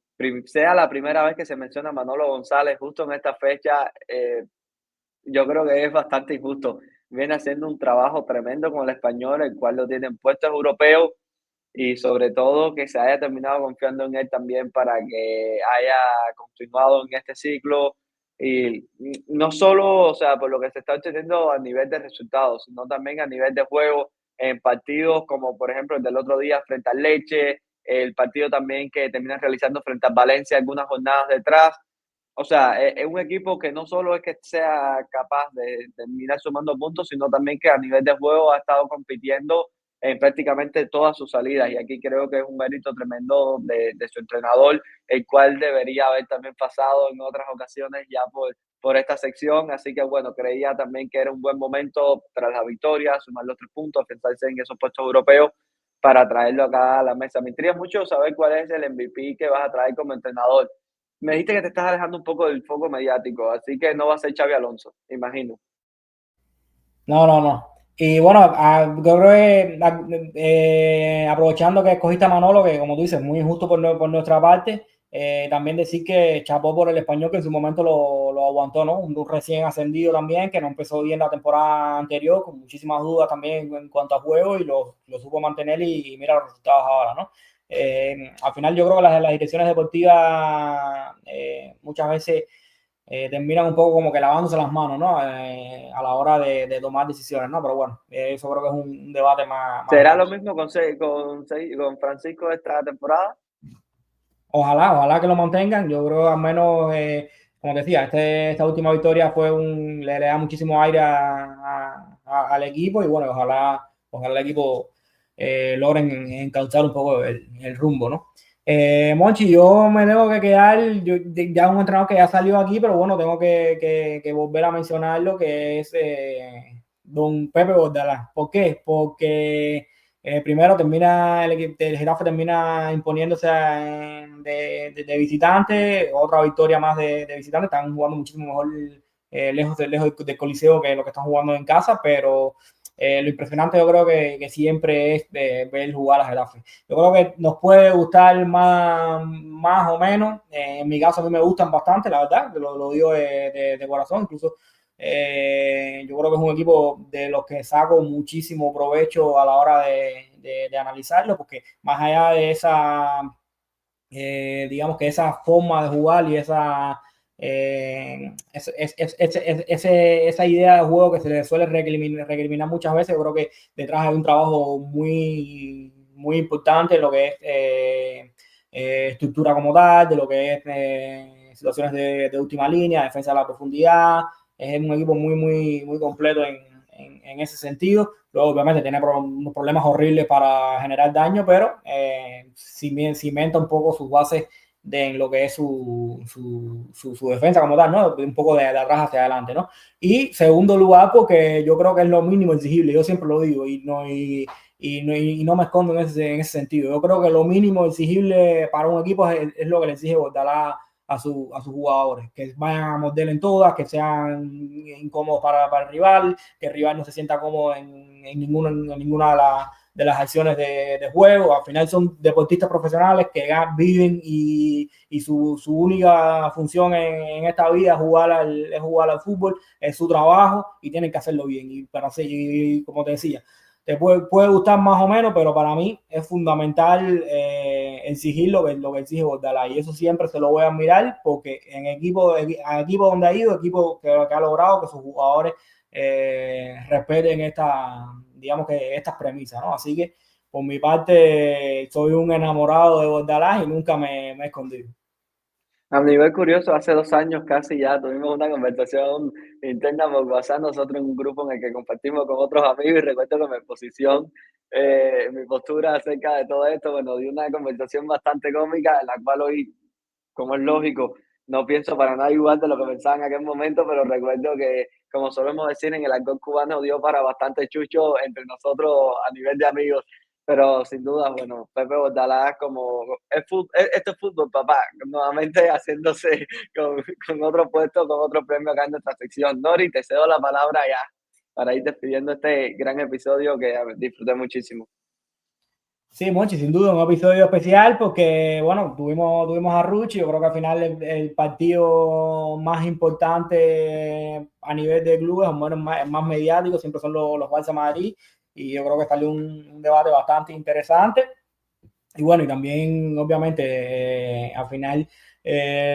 sea la primera vez que se menciona a Manolo González justo en esta fecha. Yo creo que es bastante injusto. Viene haciendo un trabajo tremendo con el Español, el cual lo tiene en puestos europeos y sobre todo que se haya terminado confiando en él también para que haya continuado en este ciclo y no solo, o sea, por lo que se está obteniendo a nivel de resultados, sino también a nivel de juego en partidos como por ejemplo el del otro día frente al Leche, el partido también que termina realizando frente al Valencia algunas jornadas detrás. O sea, es un equipo que no solo es que sea capaz de terminar sumando puntos, sino también que a nivel de juego ha estado compitiendo en prácticamente todas sus salidas. Y aquí creo que es un mérito tremendo de su entrenador, el cual debería haber también pasado en otras ocasiones ya por esta sección. Así que bueno, creía también que era un buen momento tras la victoria, sumar los 3 puntos, afianzarse en esos puestos europeos para traerlo acá a la mesa. Me intriga mucho saber cuál es el MVP que vas a traer como entrenador. Me dijiste que te estás alejando un poco del foco mediático, así que no va a ser Xavi Alonso, imagino. No. Y bueno, yo creo que aprovechando que escogiste a Manolo, que como tú dices, muy injusto por nuestra parte, también decir que chapó por el Español, que en su momento lo aguantó, ¿no? Un recién ascendido también, que no empezó bien la temporada anterior, con muchísimas dudas también en cuanto a juego, y lo supo mantener y mira los resultados ahora, ¿no? Al final yo creo que las direcciones deportivas muchas veces terminan un poco como que lavándose las manos, ¿no? A la hora de tomar decisiones, ¿no? Pero bueno, eso creo que es un debate más ¿Será extenso. lo mismo con Francisco esta temporada? Ojalá que lo mantengan. Yo creo al menos, como decía, esta última victoria le da muchísimo aire al equipo y bueno, ojalá el equipo logren encauzar un poco el rumbo, ¿no? Monchi, yo me tengo que quedar, ya un entrenador que ya salió aquí, pero bueno, tengo que volver a mencionarlo, que es don Pepe Bordalás. ¿Por qué? Porque primero el Getafe termina imponiéndose de visitante, otra victoria más de visitante, están jugando muchísimo mejor lejos del Coliseo que lo que están jugando en casa, pero lo impresionante yo creo que siempre es ver jugar a Getafe. Yo creo que nos puede gustar más o menos, en mi caso a mí me gustan bastante, la verdad, lo digo de corazón, incluso yo creo que es un equipo de los que saco muchísimo provecho a la hora de analizarlo, porque más allá de esa, digamos que esa forma de jugar y esa idea de juego que se le suele recriminar muchas veces, yo creo que detrás hay un trabajo muy importante en lo que es estructura como tal, de lo que es situaciones de última línea, defensa de la profundidad. Es un equipo muy completo en ese sentido. Luego, obviamente, tiene unos problemas horribles para generar daño, pero cimenta un poco sus bases en lo que es su defensa como tal, ¿no? Un poco de atrás hacia adelante, ¿no? Y segundo lugar, porque yo creo que es lo mínimo exigible, yo siempre lo digo y no me escondo en ese sentido. Yo creo que lo mínimo exigible para un equipo es lo que le exige Bordalás a sus jugadores, que vayan a morder en todas, que sean incómodos para el rival, que el rival no se sienta cómodo en ninguna de las acciones de juego. Al final son deportistas profesionales que viven y su única función en esta vida es jugar al fútbol, es su trabajo y tienen que hacerlo bien. Y para hacer, y como te decía, te puede gustar más o menos, pero para mí es fundamental exigir lo que exige Bordalás, y eso siempre se lo voy a admirar, porque en equipo donde ha ido, equipo que ha logrado que sus jugadores respeten estas premisas, ¿no? Así que por mi parte soy un enamorado de Bordalás y nunca me he escondido. A nivel curioso, hace 2 años casi ya tuvimos una conversación interna por WhatsApp, nosotros en un grupo en el que compartimos con otros amigos, y recuerdo que mi postura acerca de todo esto, bueno, di una conversación bastante cómica, en la cual hoy, como es lógico, no pienso para nada igual de lo que pensaba en aquel momento, pero recuerdo que, como solemos decir, en el argot cubano dio para bastante chucho entre nosotros a nivel de amigos. Pero sin duda, bueno, Pepe Bordalás como esto es fútbol, papá, nuevamente haciéndose con otro puesto, con otro premio acá en nuestra sección. Nori, te cedo la palabra ya para ir despidiendo este gran episodio que disfruté muchísimo. Sí, Monchi, sin duda un episodio especial porque, bueno, tuvimos a Ruchi. Yo creo que al final el partido más importante a nivel de clubes, o menos más mediático, siempre son los Barça Madrid, y yo creo que salió un debate bastante interesante. Y bueno, y también, obviamente, al final,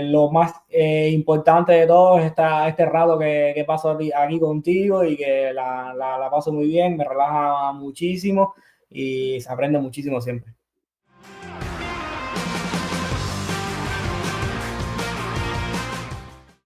lo más importante de todo es este rato que paso aquí contigo, y que la paso muy bien, me relaja muchísimo y se aprende muchísimo siempre.